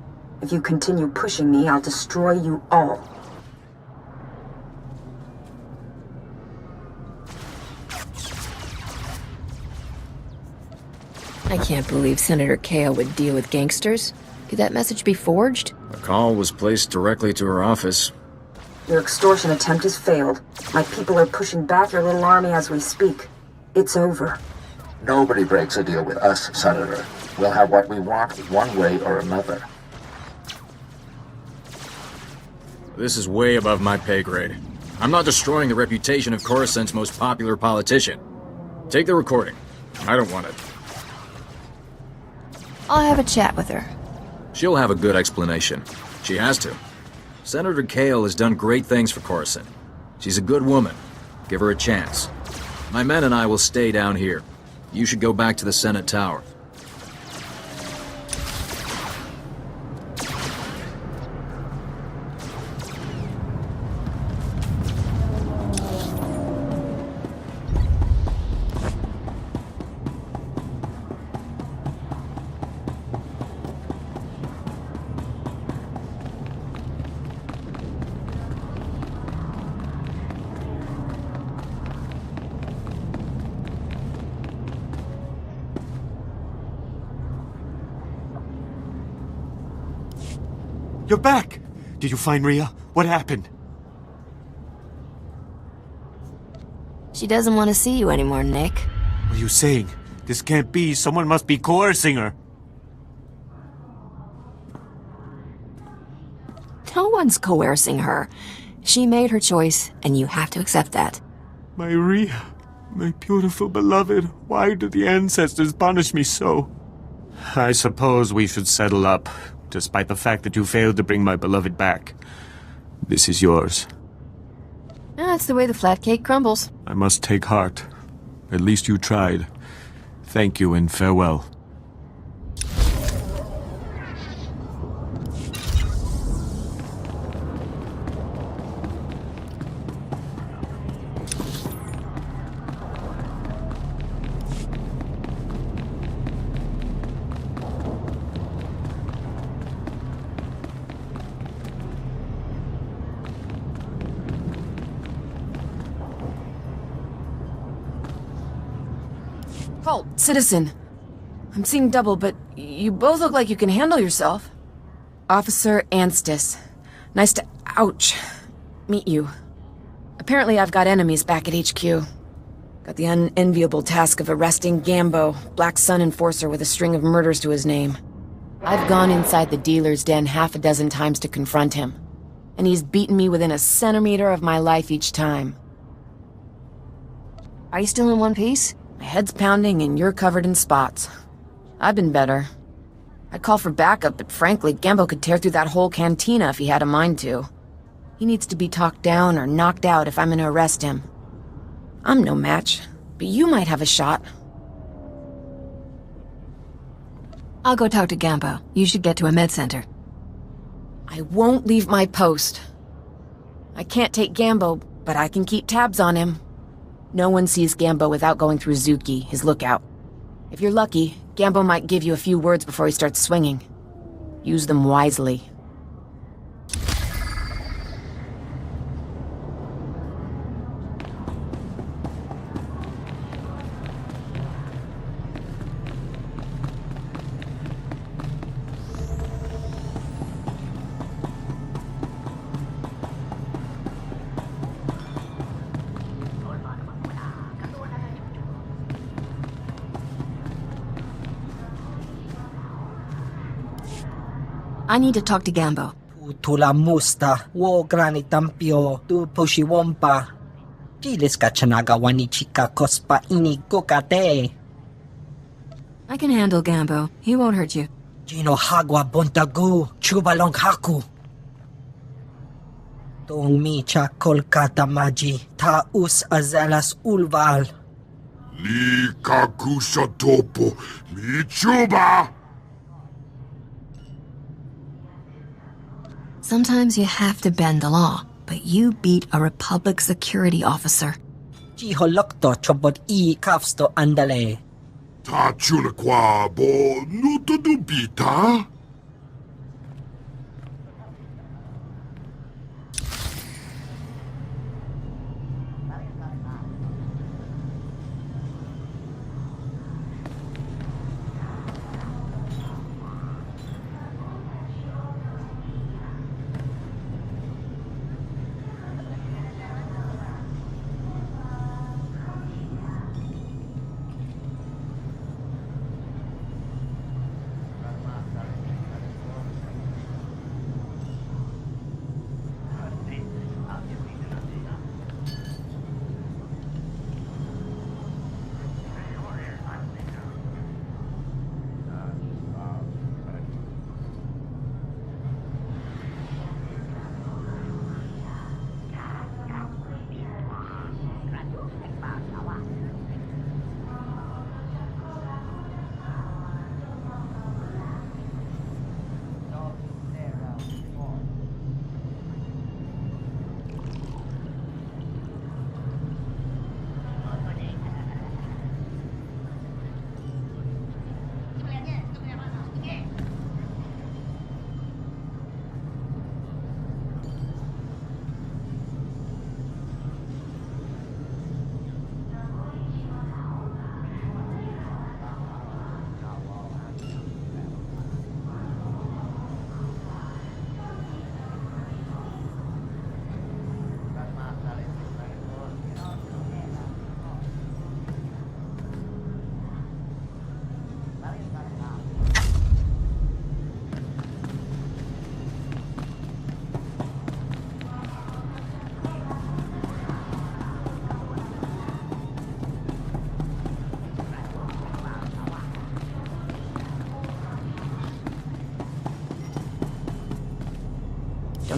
G: If you continue pushing me, I'll destroy you all.
B: I can't believe Senator Kale would deal with gangsters. Could that message be forged?
A: A call was placed directly to her office.
G: Your extortion attempt has failed. My people are pushing back your little army as we speak. It's over.
C: Nobody breaks a deal with us, Senator. We'll have what we want one way or another.
A: This is way above my pay grade. I'm not destroying the reputation of Coruscant's most popular politician. Take the recording. I don't want it.
B: I'll have a chat with her.
A: She'll have a good explanation. She has to. Senator Kale has done great things for Coruscant. She's a good woman. Give her a chance. My men and I will stay down here. You should go back to the Senate Tower.
E: You're back! Did you find Rhea? What happened?
B: She doesn't want to see you anymore, Nick.
E: What are you saying? This can't be. Someone must be coercing her.
B: No one's coercing her. She made her choice, and you have to accept that.
E: My Rhea, my beautiful beloved, why do the ancestors punish me so? I suppose we should settle up, despite the fact that you failed to bring my beloved back. This is yours.
B: That's the way the flat cake crumbles.
E: I must take heart. At least you tried. Thank you and farewell.
G: Halt, citizen. I'm seeing double, but you both look like you can handle yourself. Officer Anstis. Nice to, meet you. Apparently I've got enemies back at HQ. Got the unenviable task of arresting Gambo, Black Sun enforcer with a string of murders to his name. I've gone inside the dealer's den half a dozen times to confront him, and he's beaten me within a centimeter of my life each time.
B: Are you still in one piece?
G: My head's pounding and you're covered in spots. I've been better. I'd call for backup, but frankly, Gambo could tear through that whole cantina if he had a mind to. He needs to be talked down or knocked out if I'm gonna arrest him. I'm no match, but you might have a shot.
B: I'll go talk to Gambo. You should get to a med center.
G: I won't leave my post. I can't take Gambo, but I can keep tabs on him. No one sees Gambo without going through Zuki, his lookout. If you're lucky, Gambo might give you a few words before he starts swinging. Use them wisely.
B: I need to talk to Gambo.
P: Tula musta, wo granitampio, tu pushiwompa. Gilis ka chanagawani chika kospa ini kokate.
B: I can handle Gambo. He won't hurt you.
P: Gino hagwa bontagu, chubalong haku. Tong mi cha kolkata maji, ta us azalas ulval.
F: Ni kakusa topo, mi chuba!
B: Sometimes you have to bend the law, but you beat a Republic security officer.
P: Jiholokto chobot I kafsto andale.
F: Ta chuna kwa bo nuto dubita?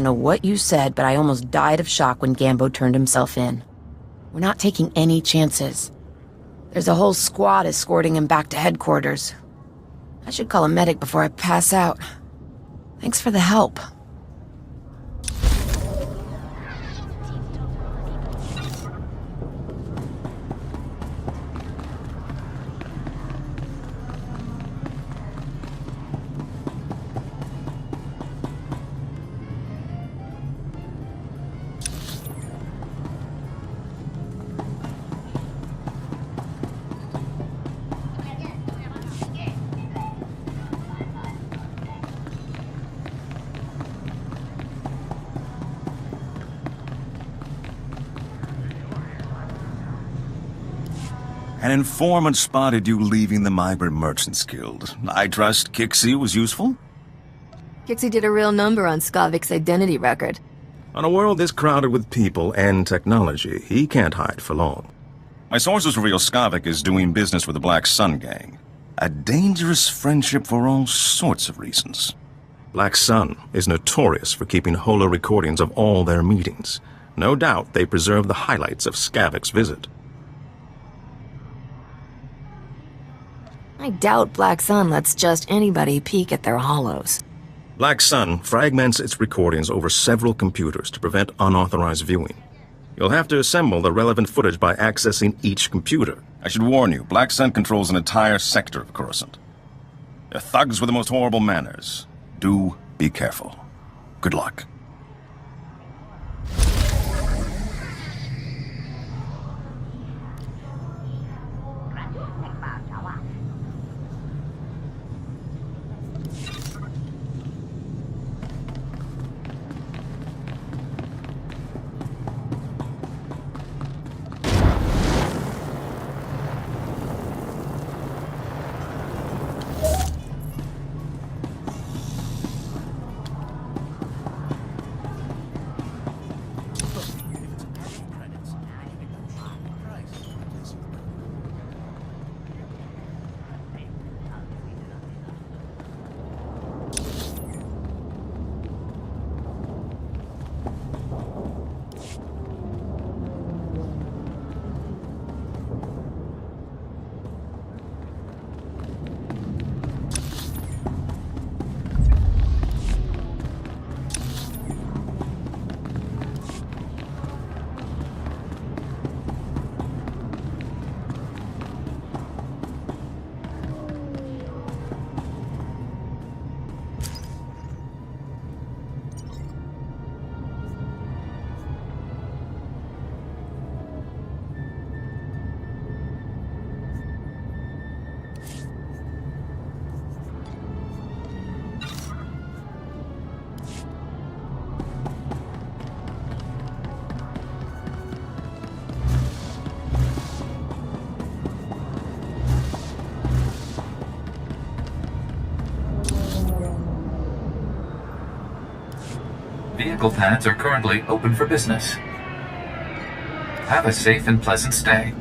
J: don't know what you said, but I almost died of shock when Gambo turned himself in. We're not taking any chances. There's a whole squad escorting him back to headquarters. I should call a medic before I pass out. Thanks for the help.
I: An informant spotted you leaving the Migrant Merchants Guild. I trust Kixie was useful?
B: Kixie did a real number on Skavik's identity record.
I: On a world this crowded with people and technology, he can't hide for long. My sources reveal Skavik is doing business with the Black Sun Gang. A dangerous friendship for all sorts of reasons. Black Sun is notorious for keeping holo recordings of all their meetings. No doubt they preserve the highlights of Skavik's visit.
B: I doubt Black Sun lets just anybody peek at their hollows.
I: Black Sun fragments its recordings over several computers to prevent unauthorized viewing. You'll have to assemble the relevant footage by accessing each computer. I should warn you, Black Sun controls an entire sector of Coruscant. They're thugs with the most horrible manners. Do be careful. Good luck.
H: Vehicle pads are currently open for business. Have a safe and pleasant stay.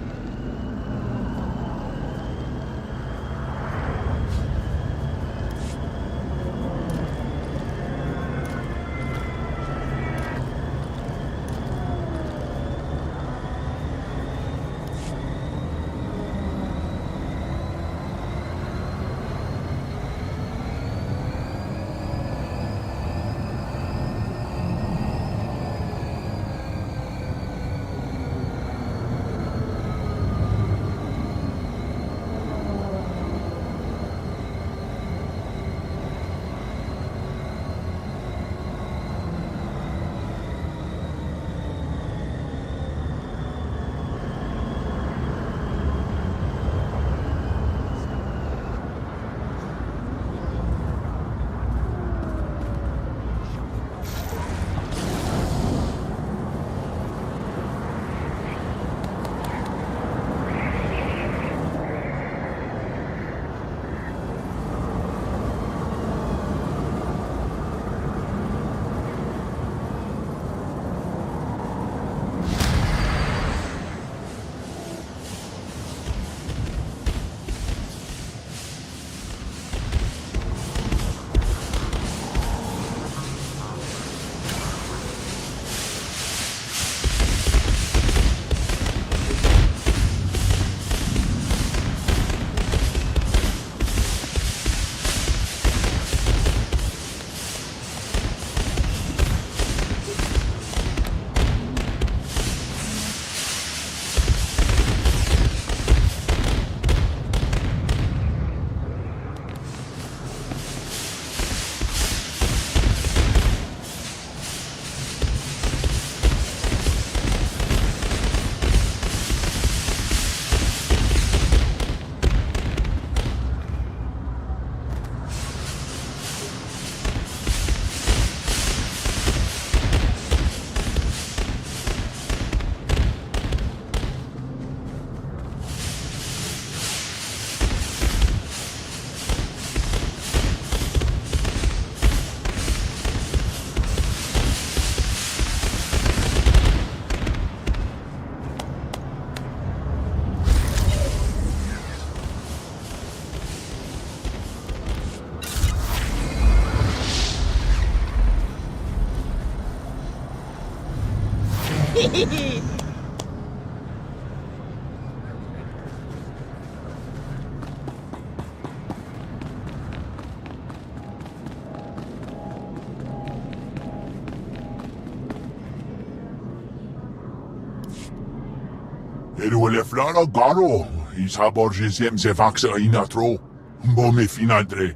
F: Flora Garo, is haborgesem se vaxa inatro, bome finadre.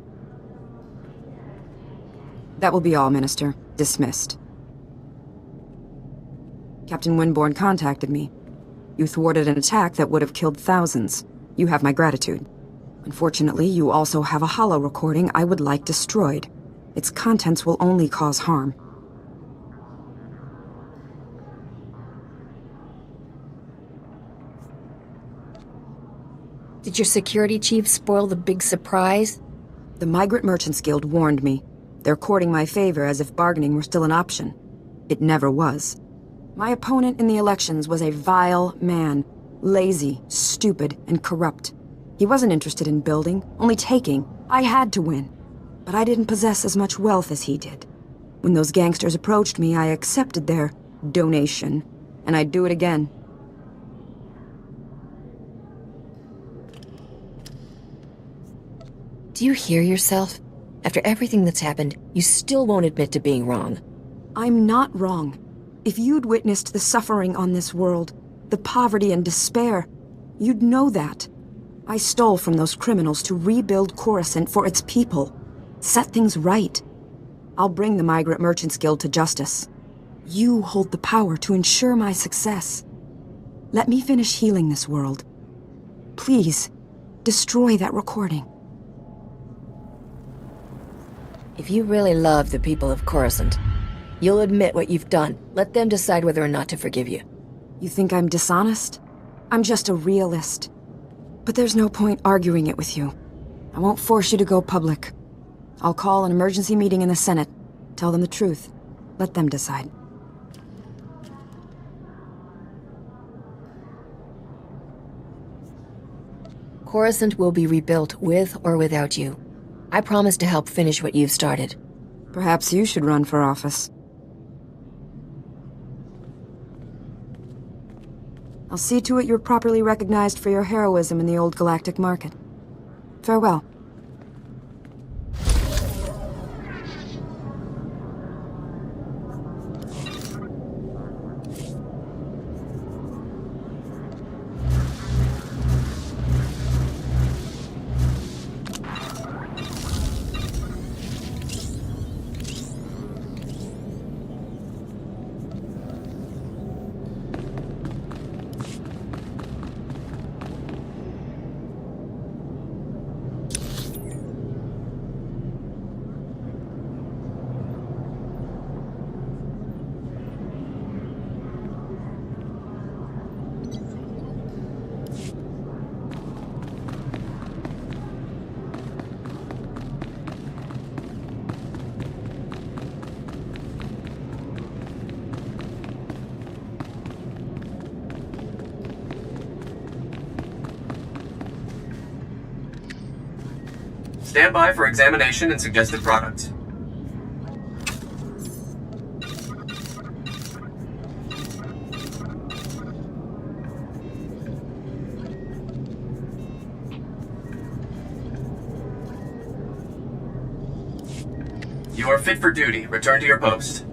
G: That will be all, Minister. Dismissed. Captain Winborn contacted me. You thwarted an attack that would have killed thousands. You have my gratitude. Unfortunately, you also have a holo recording I would like destroyed. Its contents will only cause harm.
B: Did your security chief spoil the big surprise?
G: The Migrant Merchants Guild warned me. They're courting my favor as if bargaining were still an option. It never was. My opponent in the elections was a vile man. Lazy, stupid, and corrupt. He wasn't interested in building, only taking. I had to win. But I didn't possess as much wealth as he did. When those gangsters approached me, I accepted their donation. And I'd do it again.
B: Do you hear yourself? After everything that's happened, you still won't admit to being wrong.
G: I'm not wrong. If you'd witnessed the suffering on this world, the poverty and despair, you'd know that. I stole from those criminals to rebuild Coruscant for its people. Set things right. I'll bring the Migrant Merchants Guild to justice. You hold the power to ensure my success. Let me finish healing this world. Please, destroy that recording.
B: If you really love the people of Coruscant, you'll admit what you've done. Let them decide whether or not to forgive you.
G: You think I'm dishonest? I'm just a realist. But there's no point arguing it with you. I won't force you to go public. I'll call an emergency meeting in the Senate. Tell them the truth. Let them decide.
B: Coruscant will be rebuilt with or without you. I promise to help finish what you've started.
G: Perhaps you should run for office. I'll see to it you're properly recognized for your heroism in the old galactic market. Farewell.
Q: Stand by for examination and suggested products. You are fit for duty. Return to your post.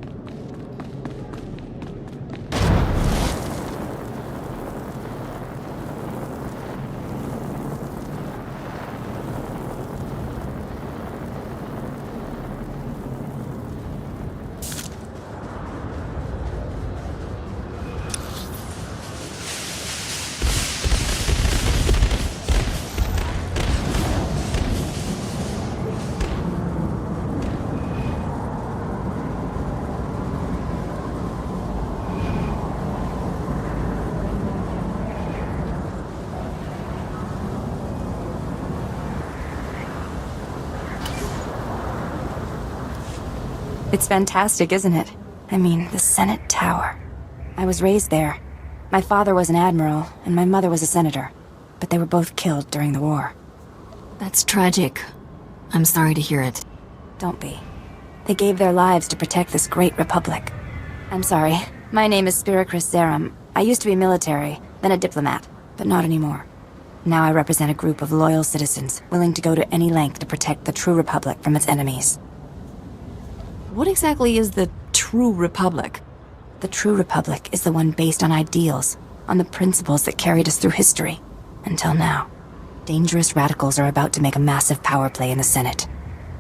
N: It's fantastic, isn't it? I mean, the Senate Tower. I was raised there. My father was an admiral, and my mother was a senator. But they were both killed during the war.
B: That's tragic. I'm sorry to hear it.
N: Don't be. They gave their lives to protect this great republic. I'm sorry.
J: My name is Spiracris Zerum. I used to be military, then a diplomat, but not anymore. Now I represent a group of loyal citizens, willing to go to any length to protect the True Republic from its enemies.
B: What exactly is the True Republic?
J: The True Republic is the one based on ideals, on the principles that carried us through history. Until now. Dangerous radicals are about to make a massive power play in the Senate.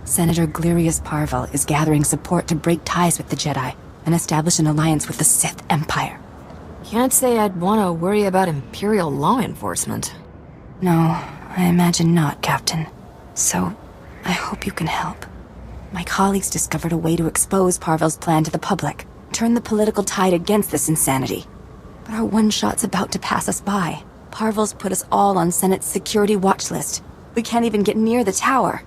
J: Senator Glirius Parvel is gathering support to break ties with the Jedi and establish an alliance with the Sith Empire.
B: Can't say I'd want to worry about Imperial law enforcement.
J: No, I imagine not, Captain. So, I hope you can help. My colleagues discovered a way to expose Parvel's plan to the public, turn the political tide against this insanity. But our one shot's about to pass us by. Parvel's put us all on Senate's security watch list. We can't even get near the tower.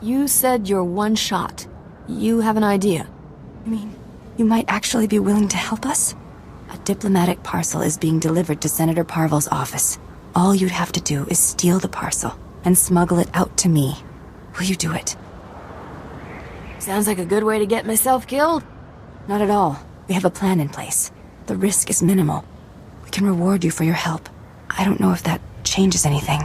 B: You said you're one shot. You have an idea.
J: I mean, you might actually be willing to help us? A diplomatic parcel is being delivered to Senator Parvel's office. All you'd have to do is steal the parcel and smuggle it out to me. Will you do it?
B: Sounds like a good way to get myself killed.
J: Not at all. We have a plan in place. The risk is minimal. We can reward you for your help. I don't know if that changes anything.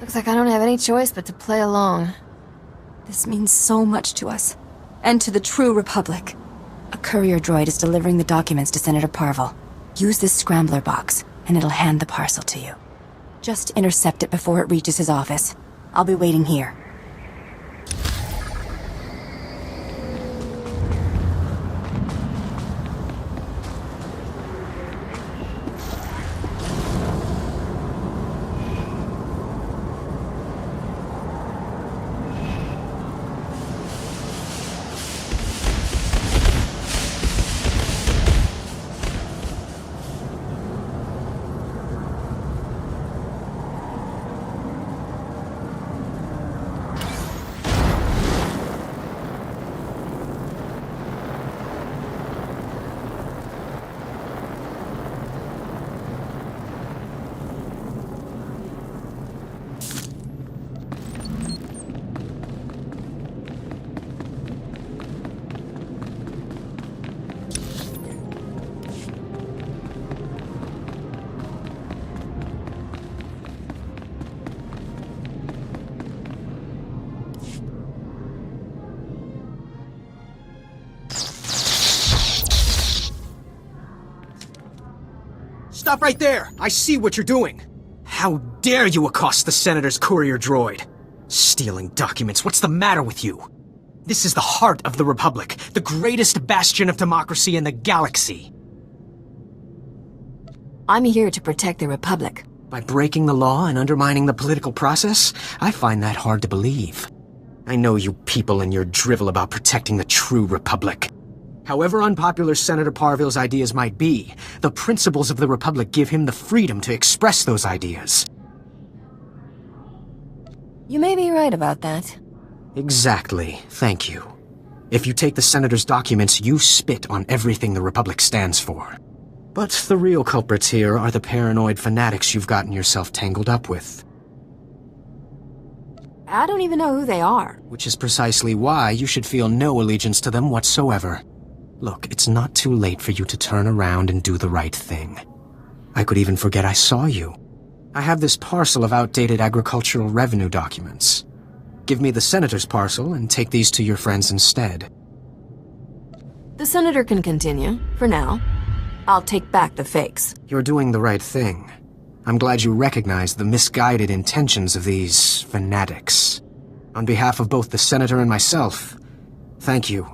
B: Looks like I don't have any choice but to play along.
J: This means so much to us. And to the True Republic. A courier droid is delivering the documents to Senator Parvel. Use this scrambler box, and it'll hand the parcel to you. Just intercept it before it reaches his office. I'll be waiting here.
D: Stop right there! I see what you're doing! How dare you accost the Senator's courier droid? Stealing documents, what's the matter with you? This is the heart of the Republic, the greatest bastion of democracy in the galaxy.
B: I'm here to protect the Republic.
D: By breaking the law and undermining the political process, I find that hard to believe. I know you people and your drivel about protecting the True Republic. However unpopular Senator Parvel's ideas might be, the principles of the Republic give him the freedom to express those ideas.
B: You may be right about that.
D: Exactly. Thank you. If you take the Senator's documents, you spit on everything the Republic stands for. But the real culprits here are the paranoid fanatics you've gotten yourself tangled up with.
B: I don't even know who they are.
D: Which is precisely why you should feel no allegiance to them whatsoever. Look, it's not too late for you to turn around and do the right thing. I could even forget I saw you. I have this parcel of outdated agricultural revenue documents. Give me the Senator's parcel and take these to your friends instead.
B: The Senator can continue, for now. I'll take back the fakes.
D: You're doing the right thing. I'm glad you recognize the misguided intentions of these fanatics. On behalf of both the Senator and myself, thank you,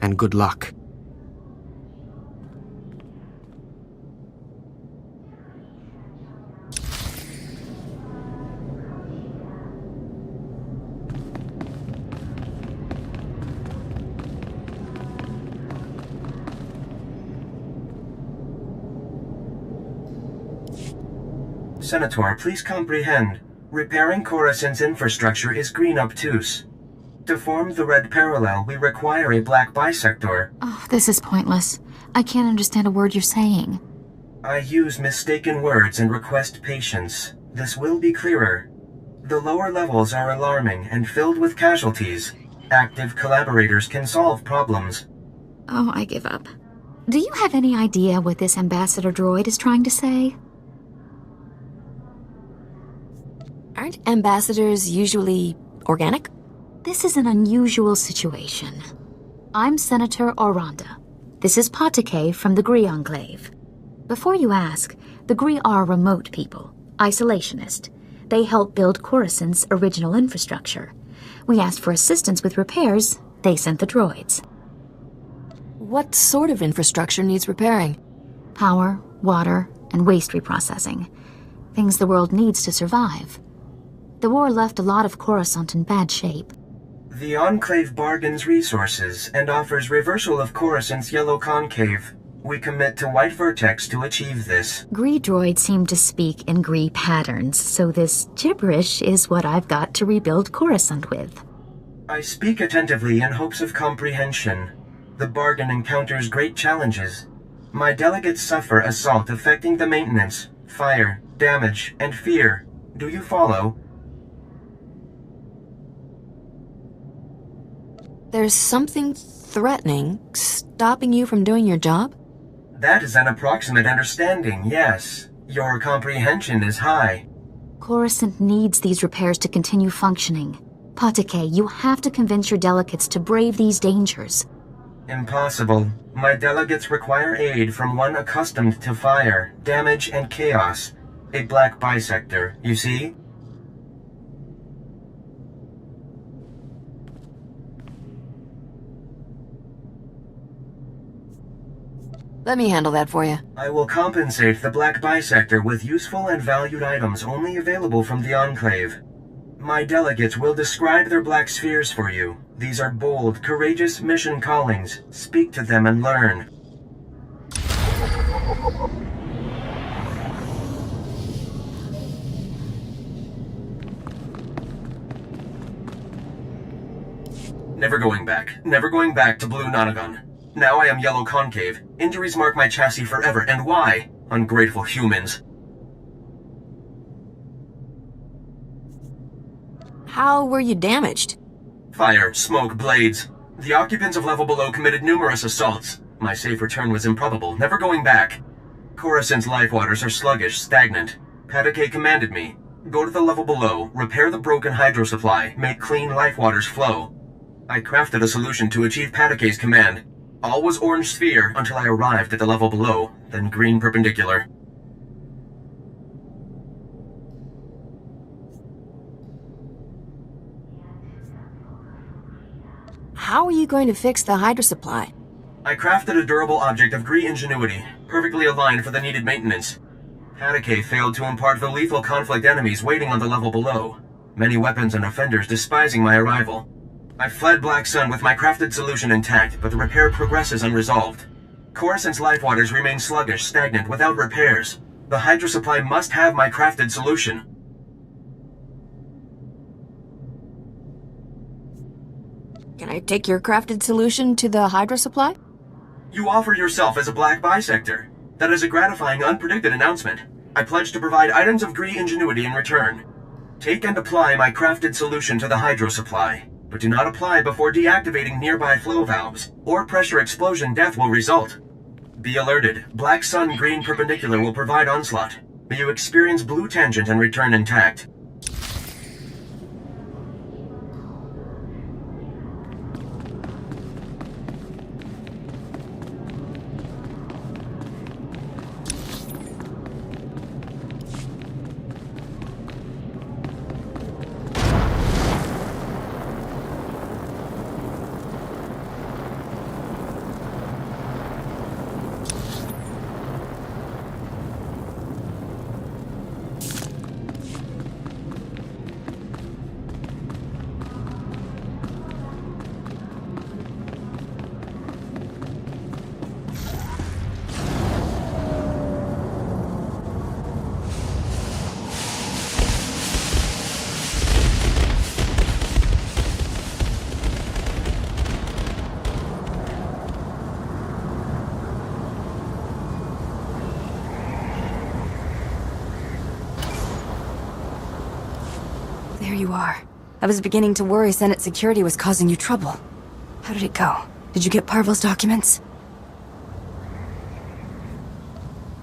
D: and good luck.
R: Senator, please comprehend. Repairing Coruscant's infrastructure is green obtuse. To form the red parallel, we require a black bisector.
S: Oh, this is pointless. I can't understand a word you're saying.
R: I use mistaken words and request patience. This will be clearer. The lower levels are alarming and filled with casualties. Active collaborators can solve problems.
S: Oh, I give up. Do you have any idea what this ambassador droid is trying to say?
B: Aren't ambassadors usually organic?
S: This is an unusual situation. I'm Senator Oranda. This is Patake from the Gree Enclave. Before you ask, the Gree are remote people, isolationist. They helped build Coruscant's original infrastructure. We asked for assistance with repairs, they sent the droids.
B: What sort of infrastructure needs repairing?
S: Power, water, and waste reprocessing. Things the world needs to survive. The war left a lot of Coruscant in bad shape.
R: The Enclave bargains resources and offers reversal of Coruscant's yellow concave. We commit to White Vertex to achieve this.
S: Gree droids seem to speak in Gree patterns, so this gibberish is what I've got to rebuild Coruscant with.
R: I speak attentively in hopes of comprehension. The bargain encounters great challenges. My delegates suffer assault affecting the maintenance, fire, damage, and fear. Do you follow?
B: There's something threatening, stopping you from doing your job?
R: That is an approximate understanding, yes. Your comprehension is high.
S: Coruscant needs these repairs to continue functioning. Patake, you have to convince your delegates to brave these dangers.
R: Impossible. My delegates require aid from one accustomed to fire, damage, and chaos. A black bisector, you see?
B: Let me handle that for you.
R: I will compensate the black bisector with useful and valued items only available from the Enclave. My delegates will describe their black spheres for you. These are bold, courageous mission callings. Speak to them and learn. Never going back. Never going back to Blue Nonagon. Now I am Yellow Concave. Injuries mark my chassis forever, and why? Ungrateful humans.
B: How were you damaged?
R: Fire, smoke, blades. The occupants of level below committed numerous assaults. My safe return was improbable, never going back. Coruscant's life waters are sluggish, stagnant. Patake commanded me. Go to the level below, repair the broken hydro supply, make clean life waters flow. I crafted a solution to achieve Patake's command. All was orange sphere until I arrived at the level below, then green perpendicular.
B: How are you going to fix the hydro supply?
R: I crafted a durable object of Gree ingenuity, perfectly aligned for the needed maintenance. Patake failed to impart the lethal conflict enemies waiting on the level below. Many weapons and offenders despising my arrival. I fled Black Sun with my crafted solution intact, but the repair progresses unresolved. Coruscant's life waters remain sluggish, stagnant, without repairs. The hydro supply must have my crafted solution.
B: Can I take your crafted solution to the hydro supply?
R: You offer yourself as a black bisector. That is a gratifying, unpredicted announcement. I pledge to provide items of Gree ingenuity in return. Take and apply my crafted solution to the hydro supply. But do not apply before deactivating nearby flow valves, or pressure explosion death will result. Be alerted. Black Sun green perpendicular will provide onslaught. May you experience blue tangent and return intact.
G: you are. I was beginning to worry Senate security was causing you trouble. How did it go? Did you get Parville's documents?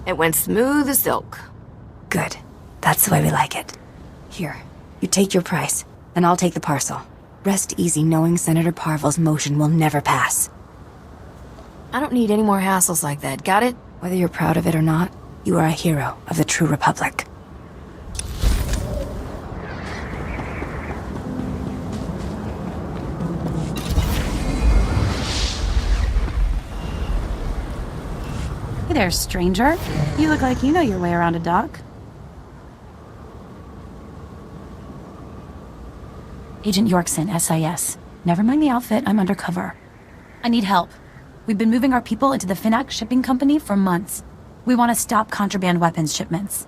B: It went smooth as silk.
G: Good. That's the way we like it. Here, you take your price, and I'll take the parcel. Rest easy knowing Senator Parville's motion will never pass.
B: I don't need any more hassles like that, got it?
G: Whether you're proud of it or not, you are a hero of the true Republic.
T: Hey there, stranger. You look like you know your way around a dock. Agent Yorkson, SIS. Never mind the outfit, I'm undercover. I need help. We've been moving our people into the Finnac shipping company for months. We want to stop contraband weapons shipments.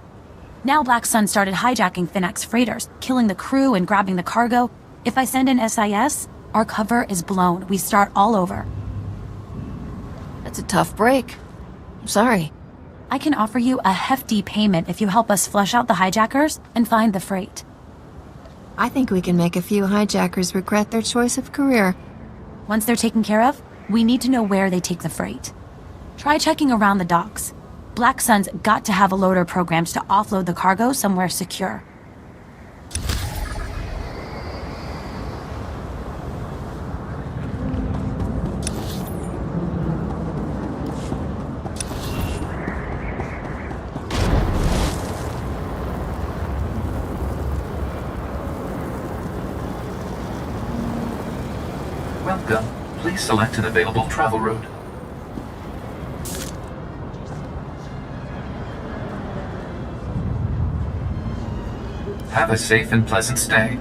T: Now Black Sun started hijacking Finnac's freighters, killing the crew and grabbing the cargo. If I send in SIS, our cover is blown. We start all over.
B: That's a tough break. I'm sorry.
T: I can offer you a hefty payment if you help us flush out the hijackers and find the freight.
B: I think we can make a few hijackers regret their choice of career.
T: Once they're taken care of, we need to know where they take the freight. Try checking around the docks. Black Sun's got to have a loader programmed to offload the cargo somewhere secure.
H: Welcome. Please select an available travel route. Have a safe and pleasant stay.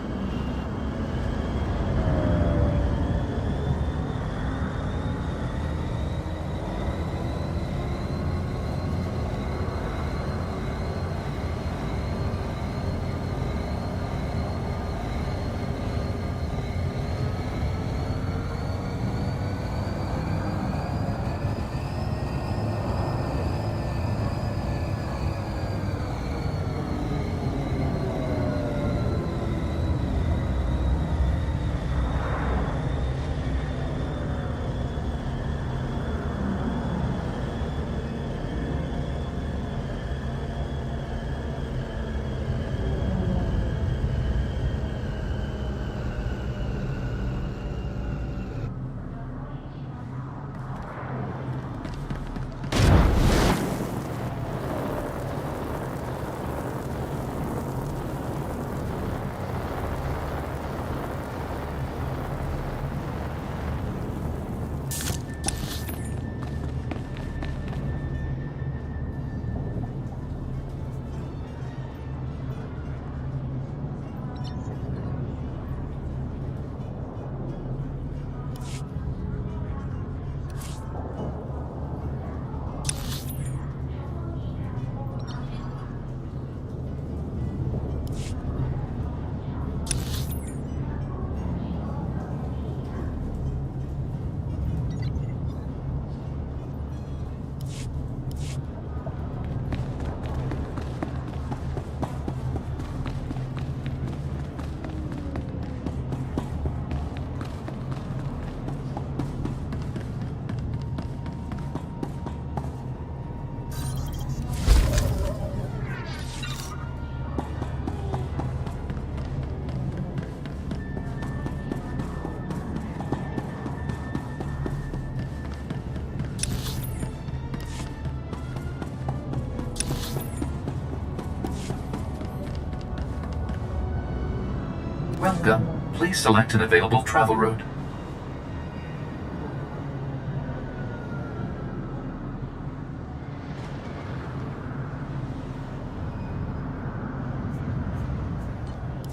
H: Welcome. Please select an available travel route.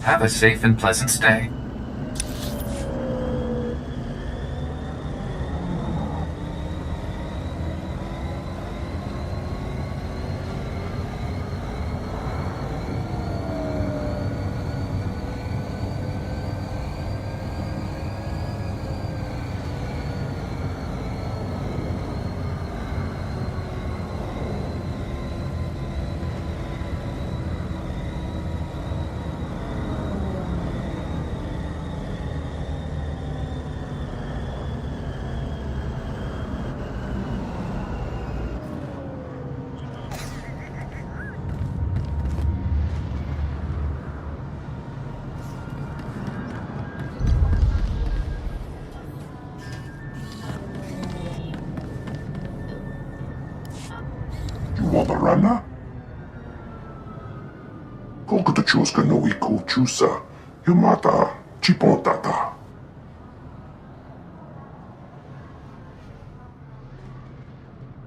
H: Have a safe and pleasant stay.
F: Barana? Kolkata chuska no iku chusa, yumata chipontata.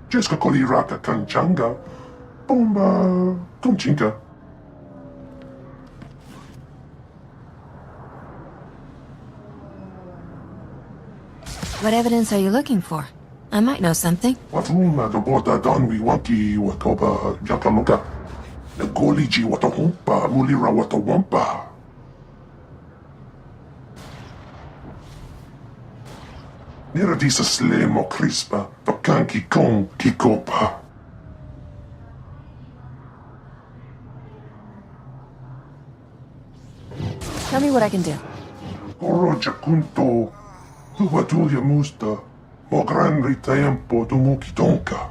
F: Jeska kolirata kanchanga, bomba kunchinka.
B: What evidence are you looking for? I might know something.
F: Watuma the water donwi waki watoba jakaluka. The goliji watahumpa, mulira watawampa. Niradisa slemo crispa, tokanki kon kikopa.
B: Tell me what I can do.
F: Oro jakunto, tuwatulia musta, mo grande tempo tumuki tonka.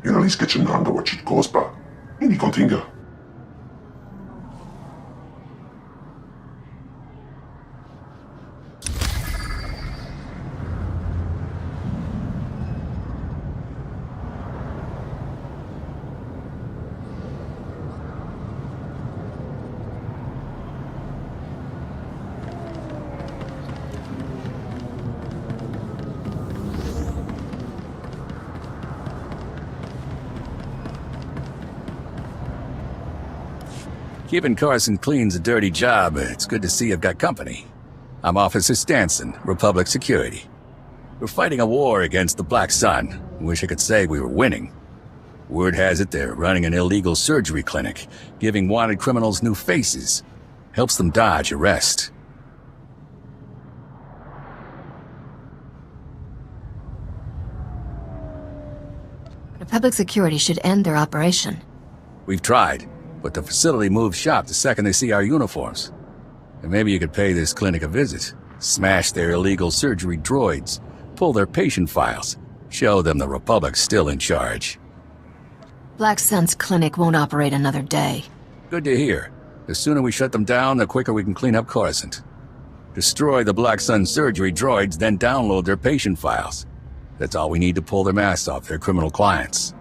F: Inaliska chinanga wachit kospa, ini kontinga.
U: Keeping Coruscant clean's a dirty job. It's good to see you've got company. I'm Officer Stanson, Republic Security. We're fighting a war against the Black Sun. Wish I could say we were winning. Word has it they're running an illegal surgery clinic, giving wanted criminals new faces. Helps them dodge arrest.
B: Republic Security should end their operation.
U: We've tried, but the facility moves shop the second they see our uniforms. And maybe you could pay this clinic a visit. Smash their illegal surgery droids. Pull their patient files. Show them the Republic's still in charge.
B: Black Sun's clinic won't operate another day.
U: Good to hear. The sooner we shut them down, the quicker we can clean up Coruscant. Destroy the Black Sun surgery droids, then download their patient files. That's all we need to pull their masks off their criminal clients.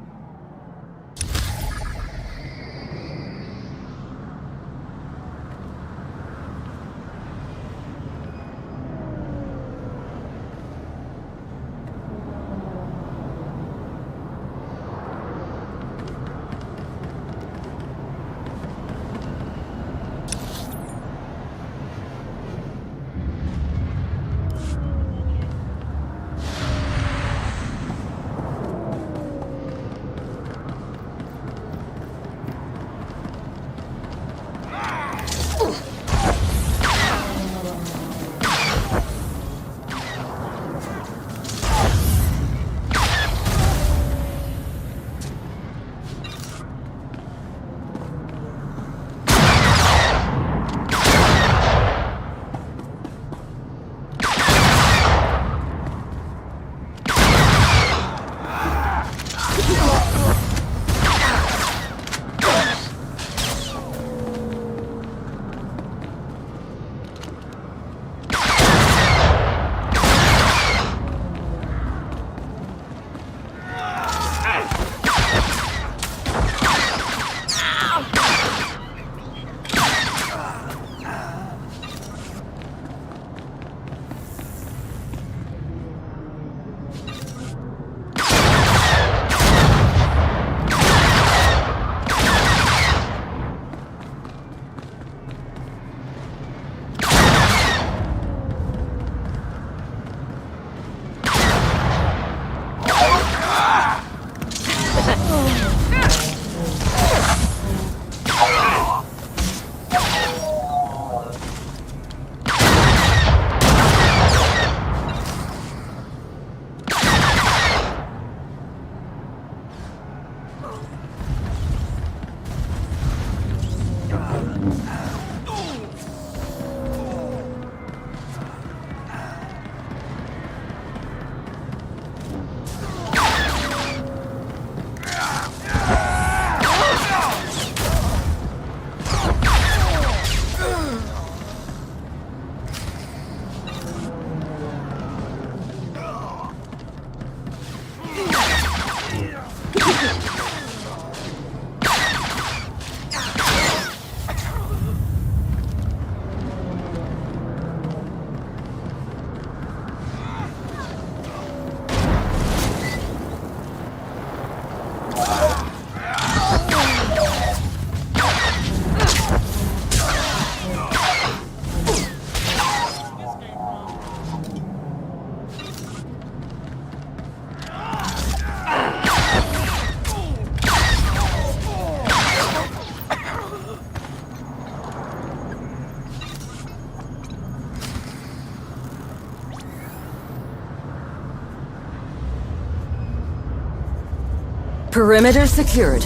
K: Perimeter secured.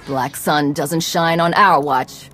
K: Black sun doesn't shine on our watch.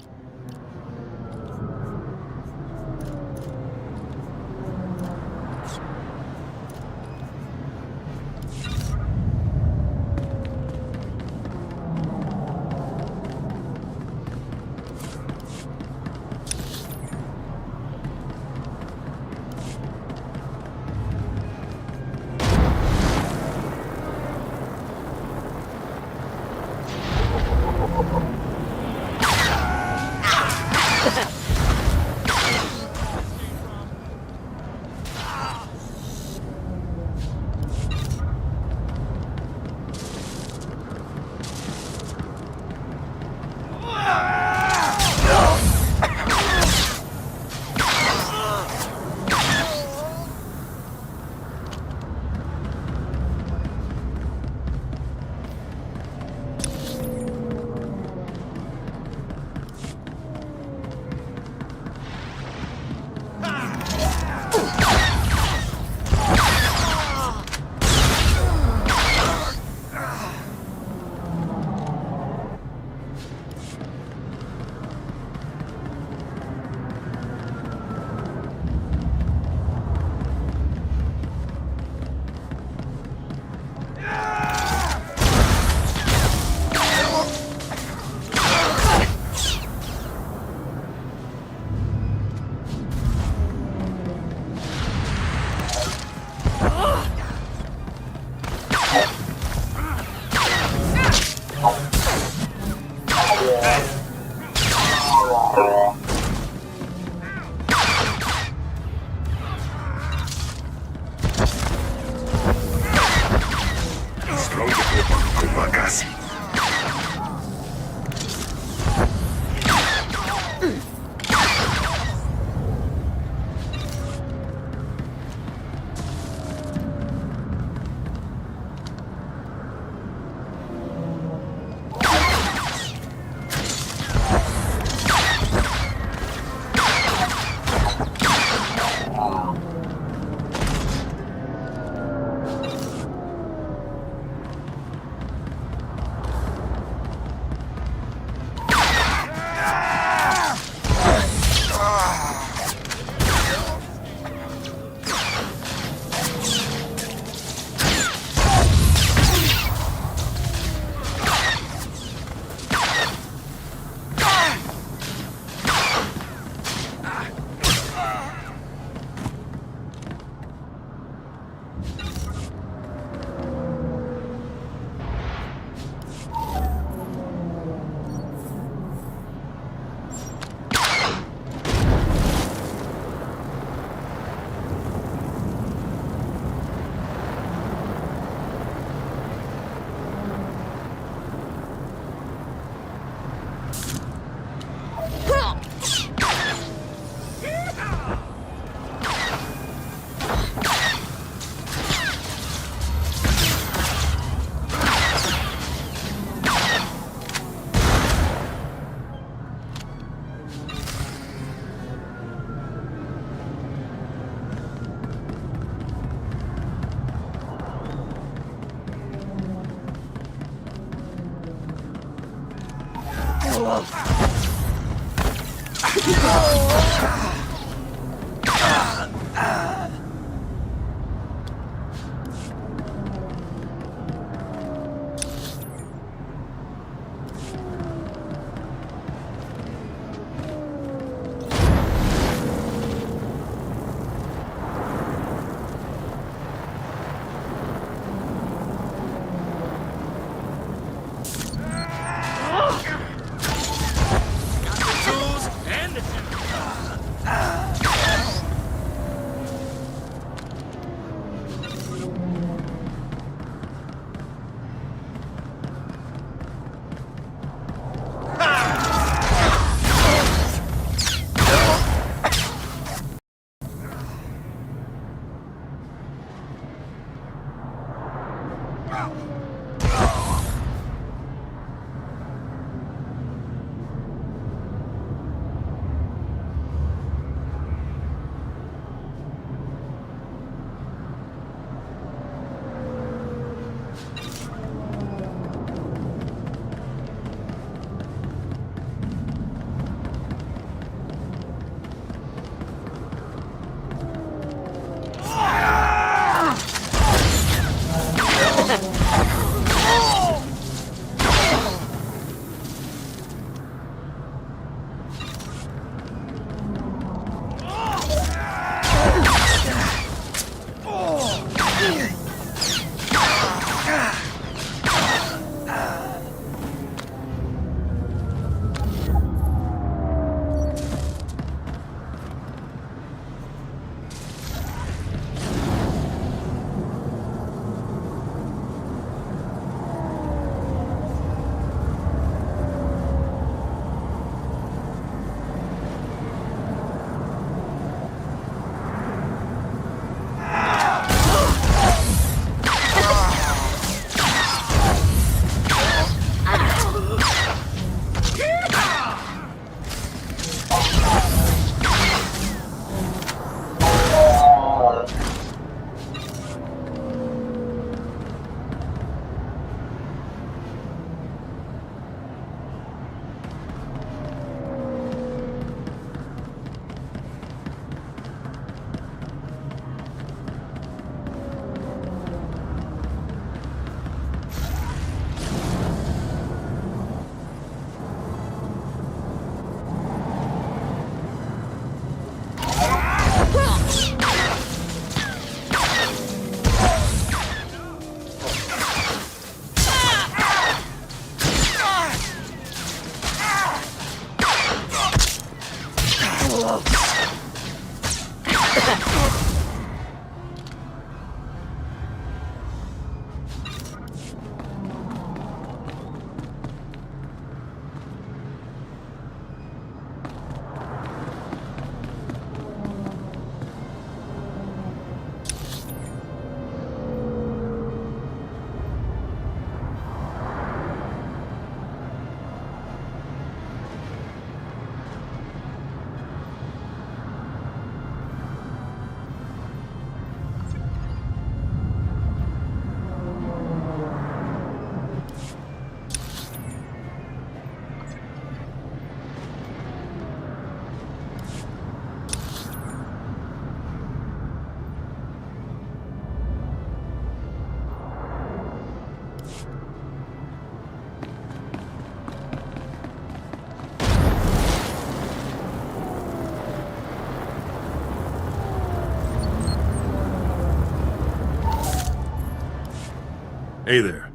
M: Hey there.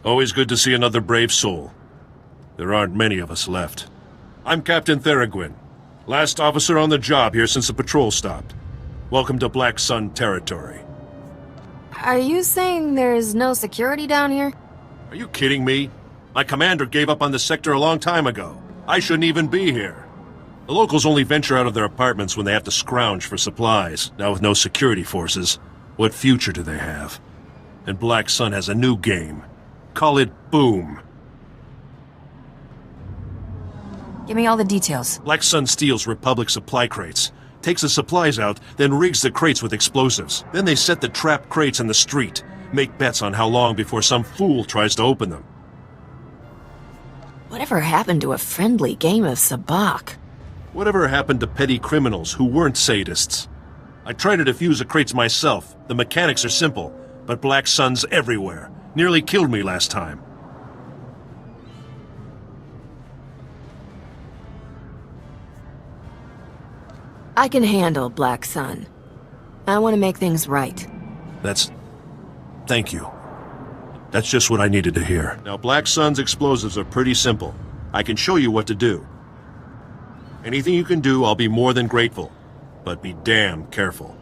M: Always good to see another brave soul. There aren't many of us left. I'm Captain Theraguin, last officer on the job here since the patrol stopped. Welcome to Black Sun territory.
B: Are you saying there's no security down here?
M: Are you kidding me? My commander gave up on the sector a long time ago. I shouldn't even be here. The locals only venture out of their apartments when they have to scrounge for supplies. Now with no security forces, what future do they have? And Black Sun has a new game. Call it Boom.
G: Give me all the details.
M: Black Sun steals Republic supply crates, takes the supplies out, then rigs the crates with explosives. Then they set the trapped crates in the street, make bets on how long before some fool tries to open them.
B: Whatever happened to a friendly game of sabacc?
M: Whatever happened to petty criminals who weren't sadists? I tried to defuse the crates myself. The mechanics are simple, but Black Sun's everywhere. Nearly killed me last time.
B: I can handle Black Sun. I want to make things right.
M: Thank you. That's just what I needed to hear. Now, Black Sun's explosives are pretty simple. I can show you what to do. Anything you can do, I'll be more than grateful. But be damn careful.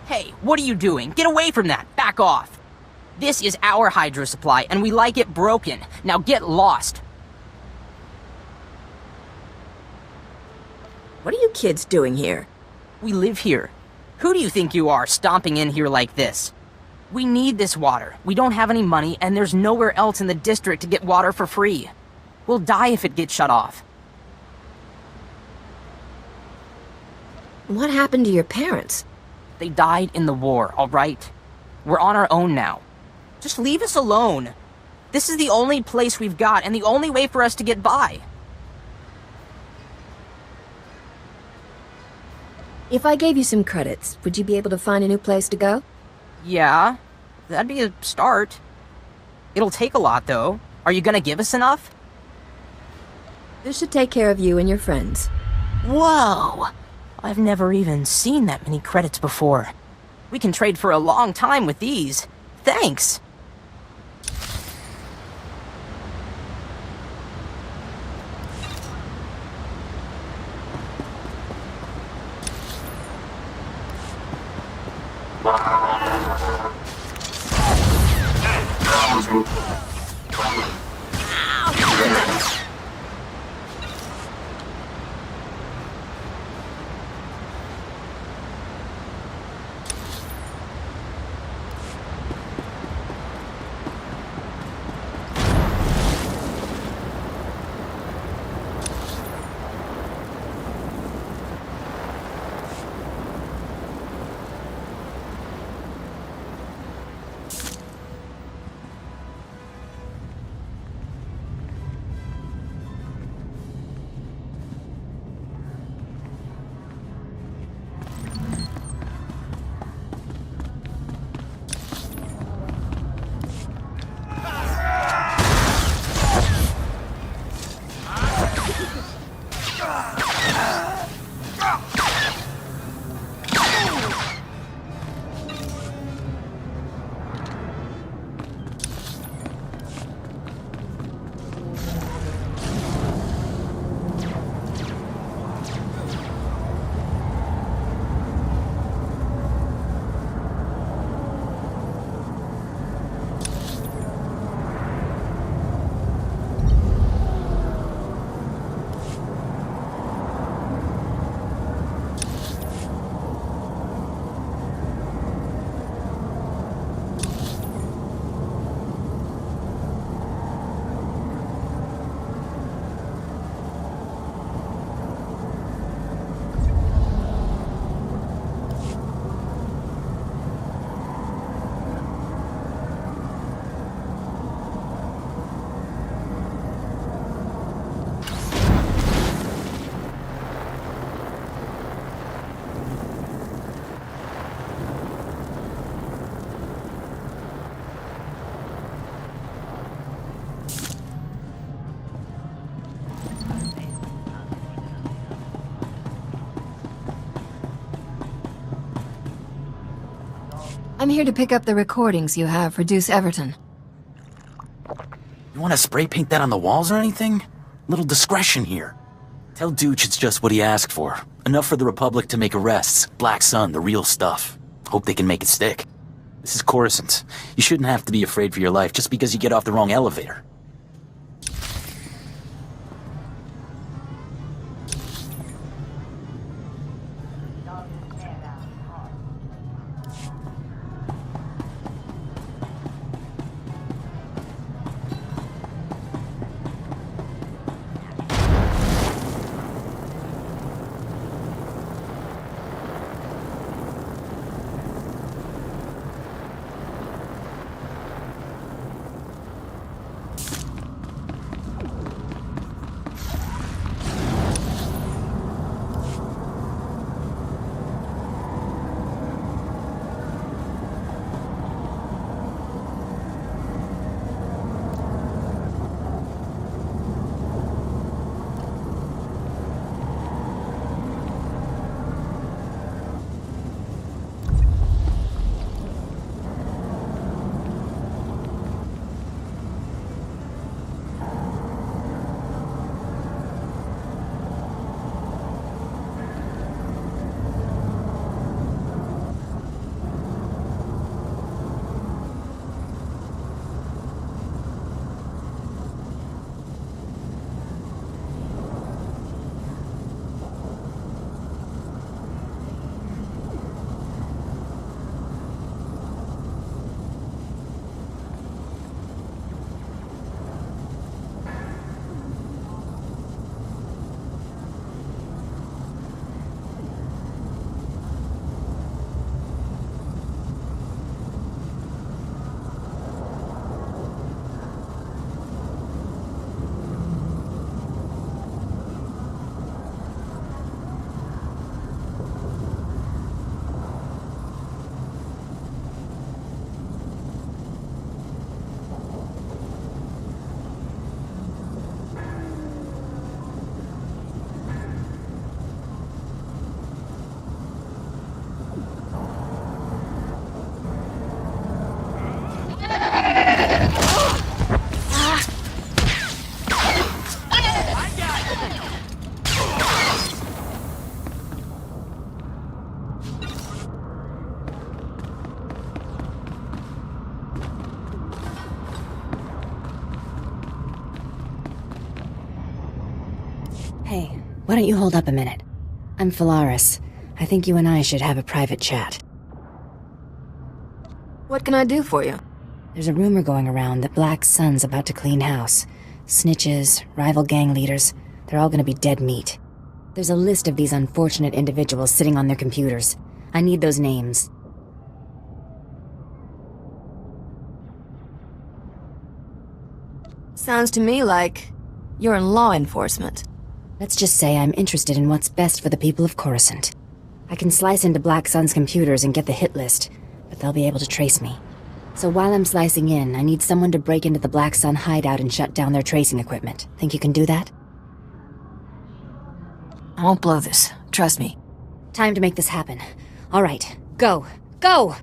L: Hey, what are you doing? Get away from that! Back off! This is our hydro supply, and we like it broken. Now get lost!
B: What are you kids doing here?
L: We live here. Who do you think you are, stomping in here like this? We need this water. We don't have any money, and there's nowhere else in the district to get water for free. We'll die if it gets shut off.
B: What happened to your parents?
L: They died in the war, all right? We're on our own now. Just leave us alone. This is the only place we've got, and the only way for us to get by.
B: If I gave you some credits, would you be able to find a new place to go?
L: Yeah, that'd be a start. It'll take a lot, though. Are you gonna give us enough?
B: This should take care of you and your friends.
L: Whoa! I've never even seen that many credits before. We can trade for a long time with these. Thanks!
B: I'm here to pick up the recordings you have for Deuce Everton.
O: You want to spray paint that on the walls or anything? Little discretion here. Tell Dooch it's just what he asked for. Enough for the Republic to make arrests. Black Sun, the real stuff. Hope they can make it stick. This is Coruscant. You shouldn't have to be afraid for your life just because you get off the wrong elevator.
N: Hey, why don't you hold up a minute? I'm Phalaris. I think you and I should have a private chat.
B: What can I do for you?
N: There's a rumor going around that Black Sun's about to clean house. Snitches, rival gang leaders, they're all gonna be dead meat. There's a list of these unfortunate individuals sitting on their computers. I need those names.
B: Sounds to me like you're in law enforcement.
N: Let's just say I'm interested in what's best for the people of Coruscant. I can slice into Black Sun's computers and get the hit list, but they'll be able to trace me. So while I'm slicing in, I need someone to break into the Black Sun hideout and shut down their tracing equipment. Think you can do that?
B: I won't blow this. Trust me.
N: Time to make this happen. All right, go! Go!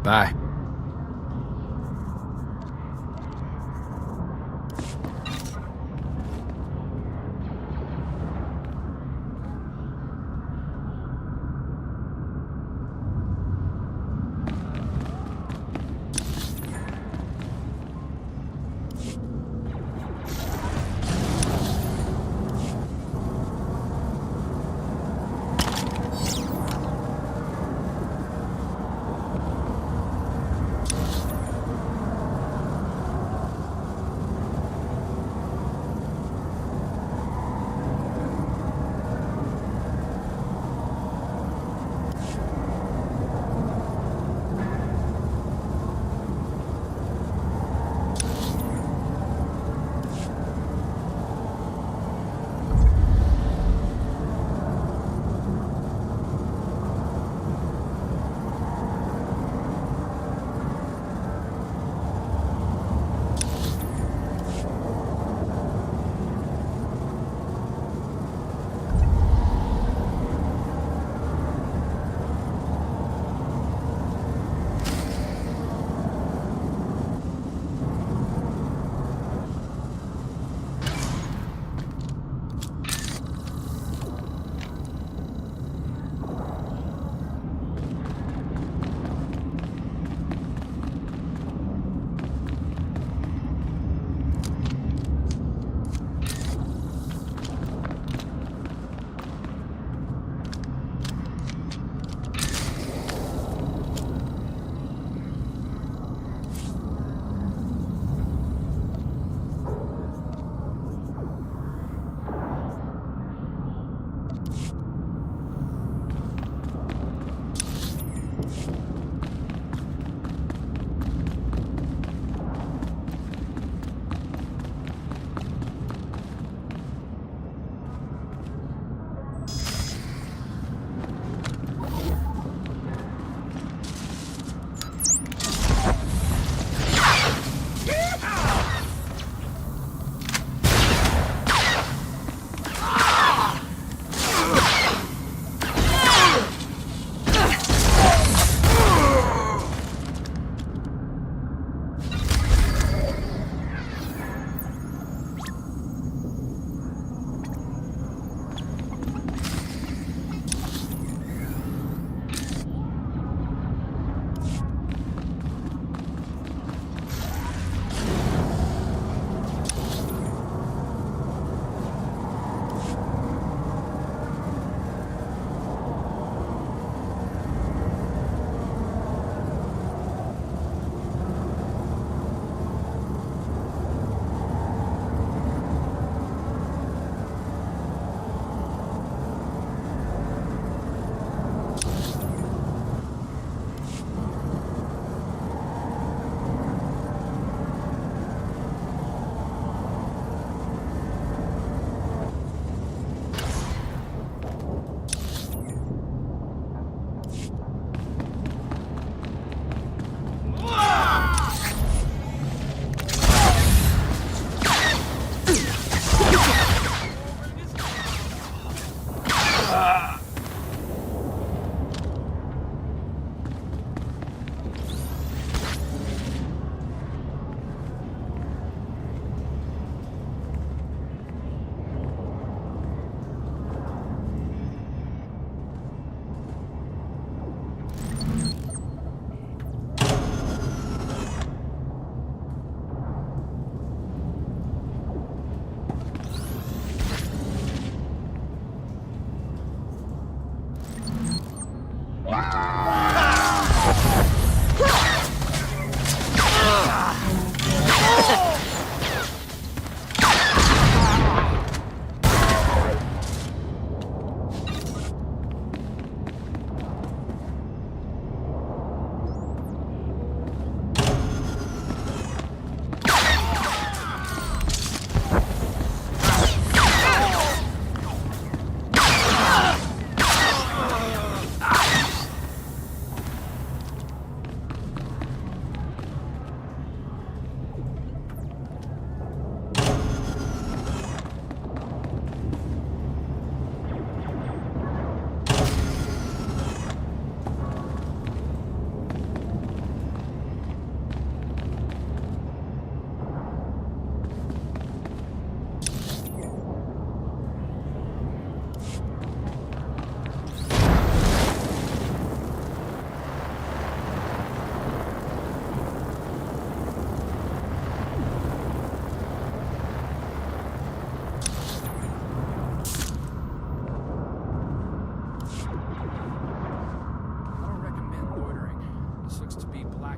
A: Bye.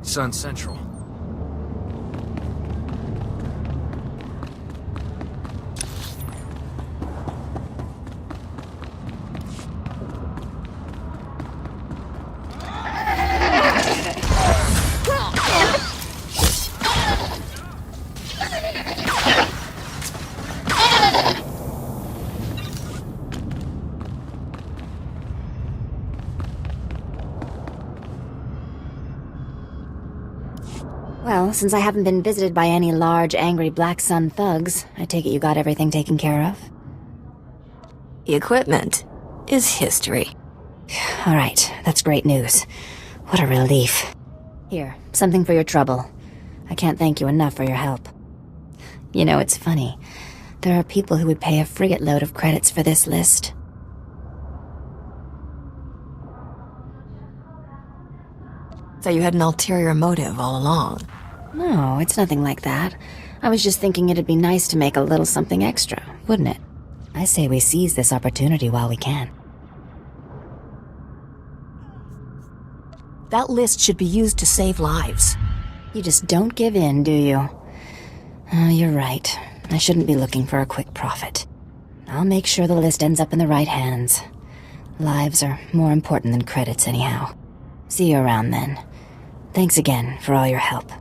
A: Sun Central.
N: Well, since I haven't been visited by any large, angry Black Sun thugs, I take it you got everything taken care of?
B: The equipment is history.
N: All right, that's great news. What a relief. Here, something for your trouble. I can't thank you enough for your help. You know, it's funny. There are people who would pay a frigate load of credits for this list.
B: So you had an ulterior motive all along?
N: No, it's nothing like that. I was just thinking it'd be nice to make a little something extra, wouldn't it? I say we seize this opportunity while we can.
B: That list should be used to save lives.
N: You just don't give in, do you? Oh, you're right. I shouldn't be looking for a quick profit. I'll make sure the list ends up in the right hands. Lives are more important than credits anyhow. See you around then. Thanks again for all your help.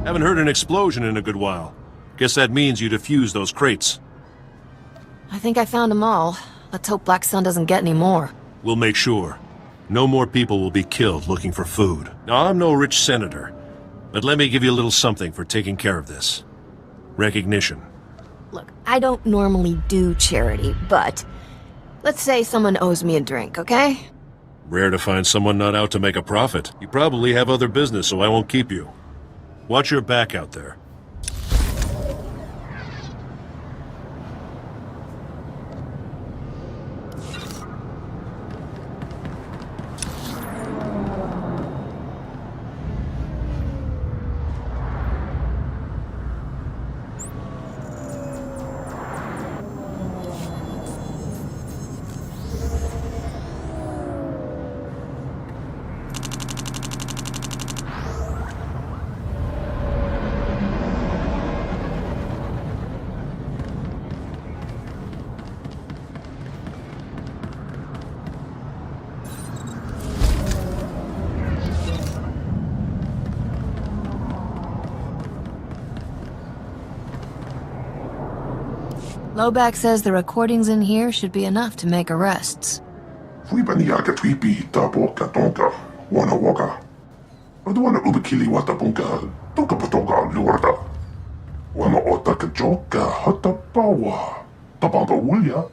M: Haven't heard an explosion in a good while. Guess that means you defused those crates.
B: I think I found them all. Let's hope Black Sun doesn't get any more.
M: We'll make sure. No more people will be killed looking for food. Now, I'm no rich senator, but let me give you a little something for taking care of this. Recognition.
B: Look, I don't normally do charity, but let's say someone owes me a drink, okay?
M: Rare to find someone not out to make a profit. You probably have other business, so I won't keep you. Watch your back out there.
B: Lowback says the recordings in here should be enough to make arrests.
F: Fuibaniaka twipi tapoka tonka wana waka. Adwana ubikili wata bunka tonka patoka lurda. Wana otaka joka hata pawa. Tapamba wulia.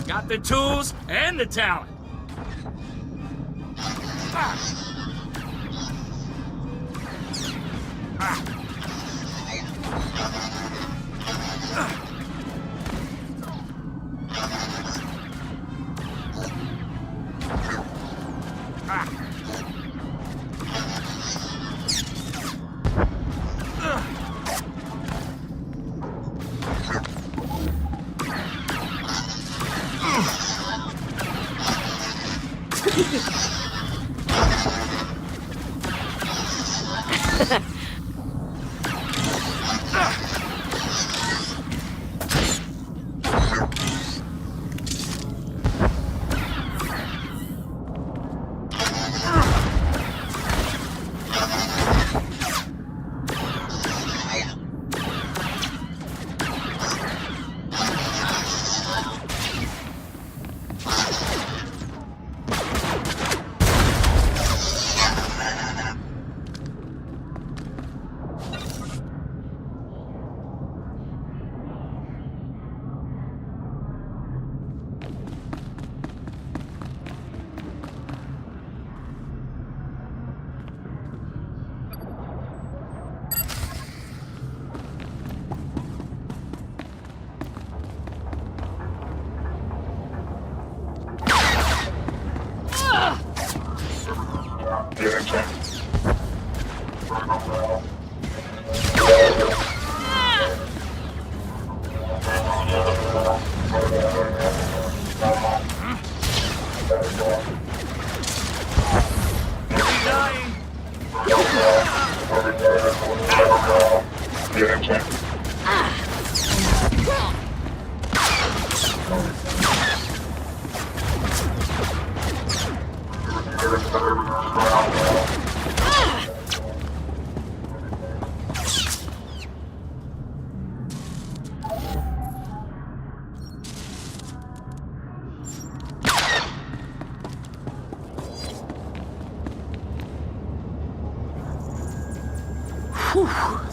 C: Got the tools and the talent.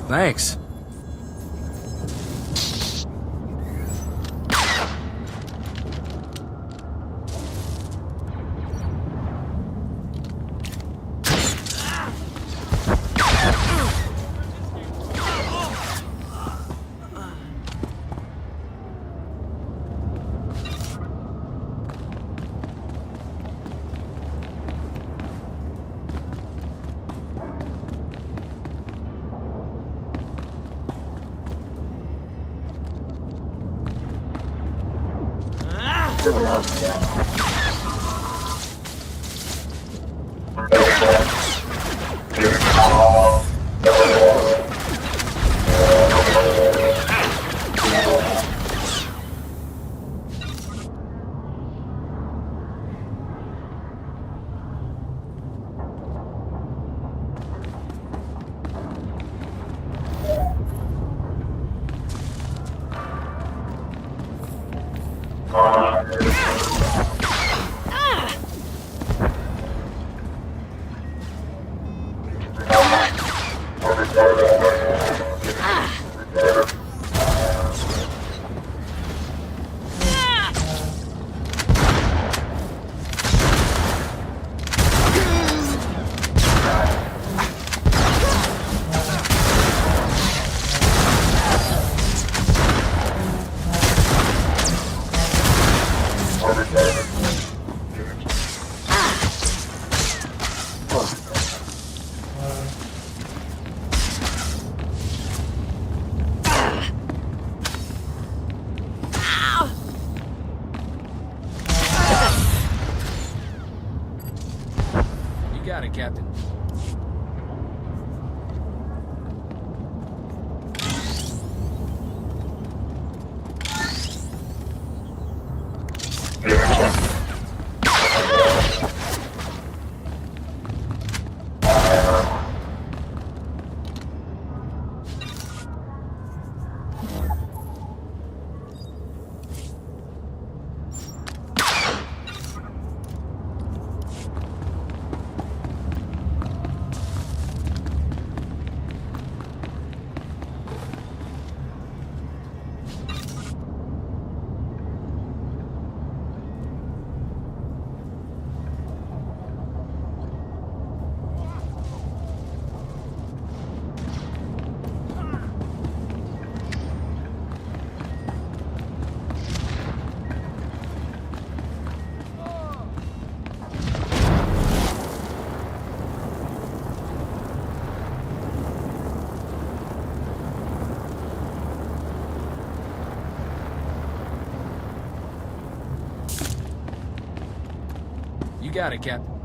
A: Thanks. Got it, Captain. You got it, Captain.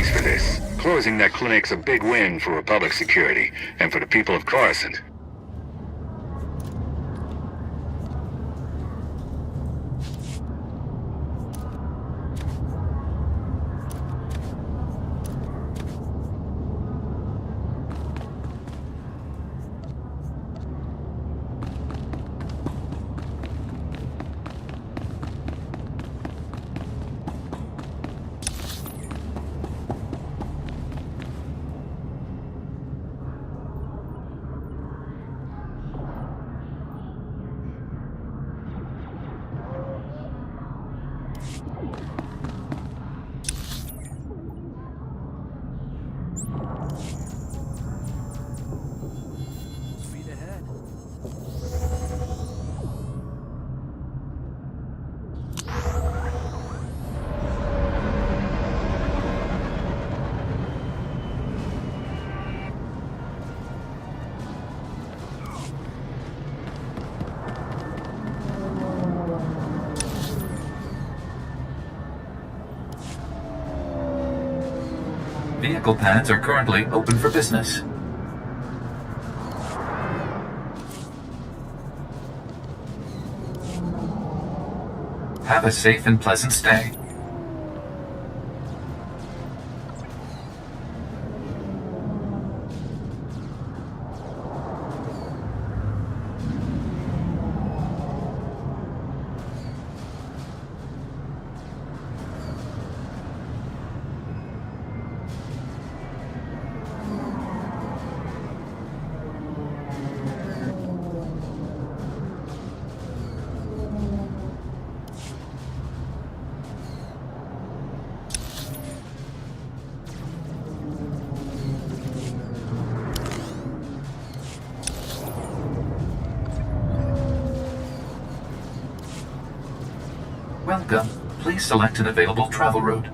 E: Thanks for this. Closing that clinic's a big win for Republic security, and for the people of Coruscant.
H: Vehicle pads are currently open for business. Have a safe and pleasant stay. Welcome. Please select an available travel route.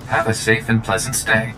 H: Have a safe and pleasant stay.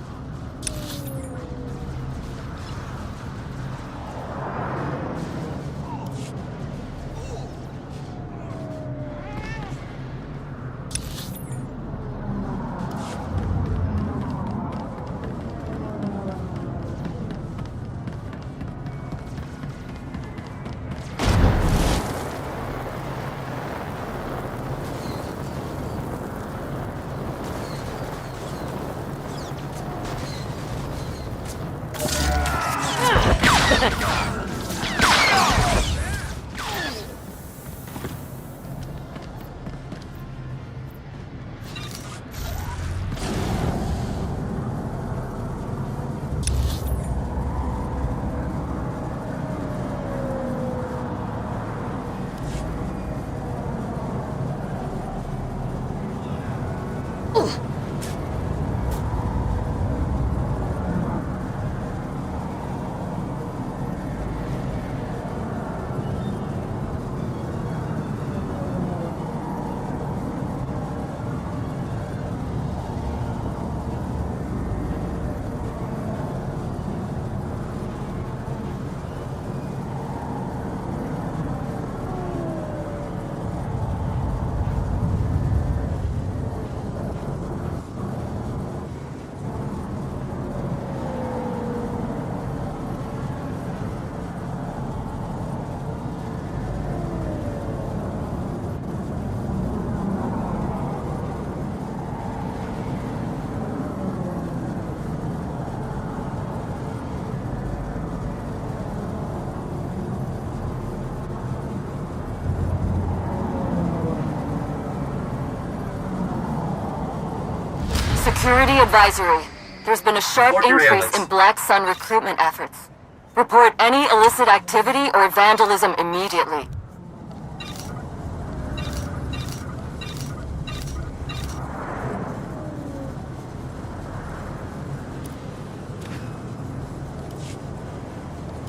P: Security advisory. There's been a sharp increase in Black Sun recruitment efforts. Report any illicit activity or vandalism immediately.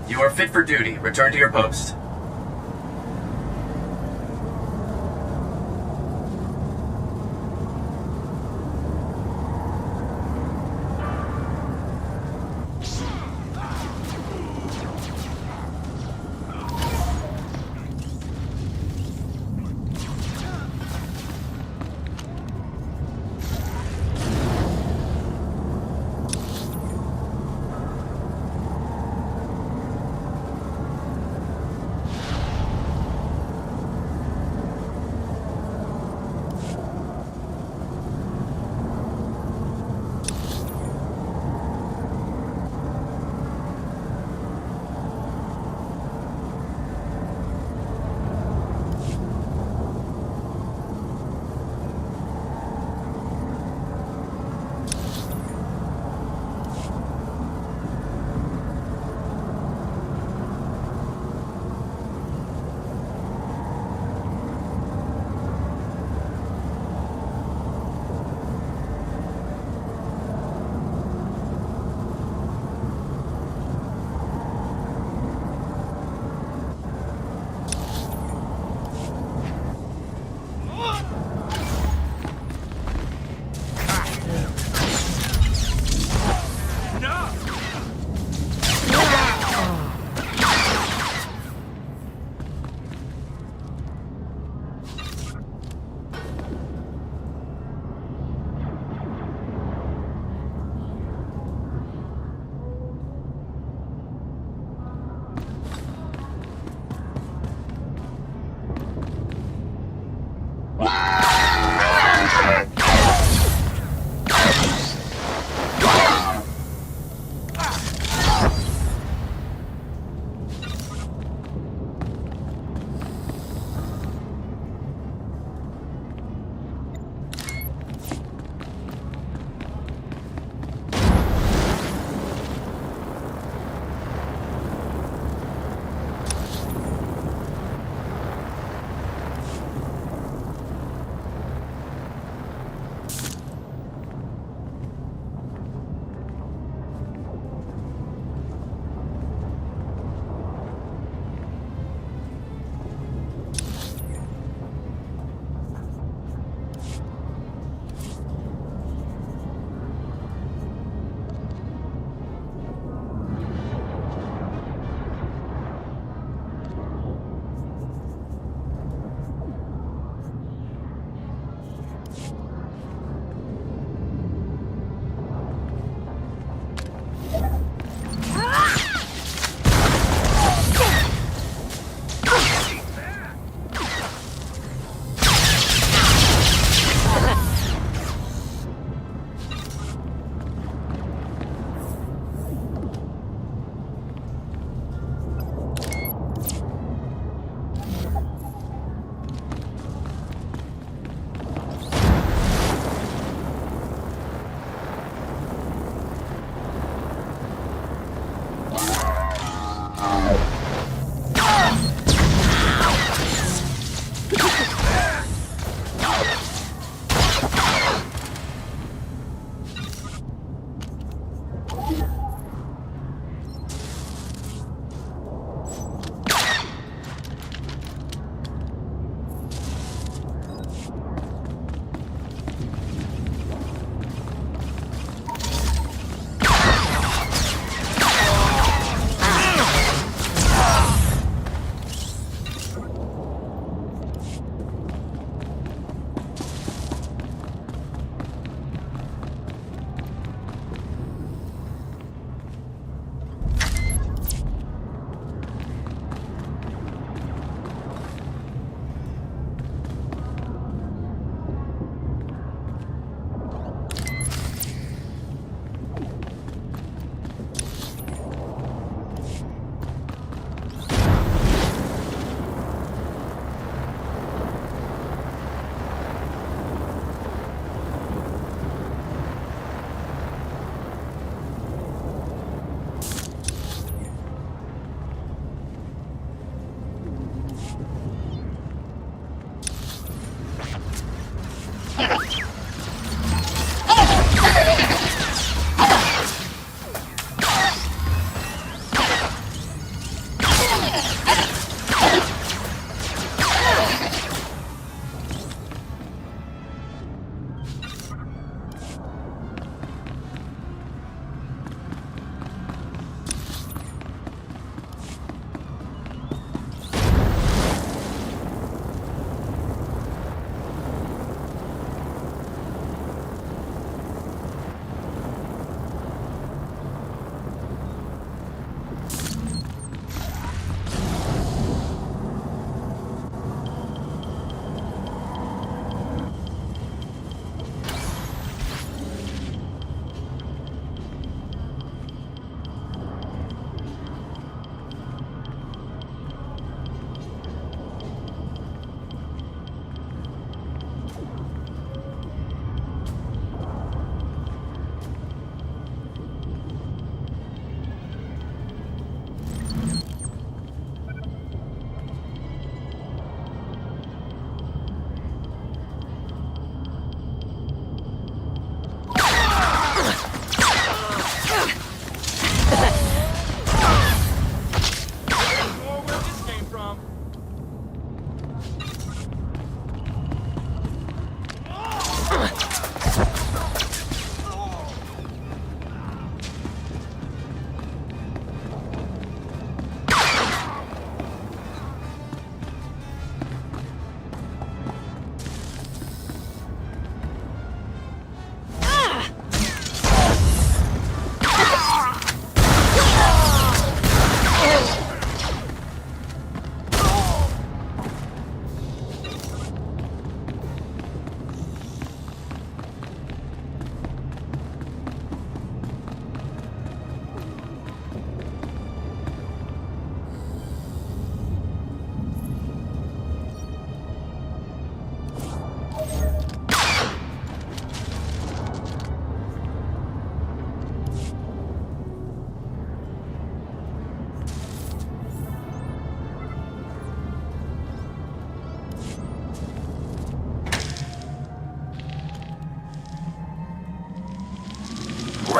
Q: You are fit for duty. Return to your post.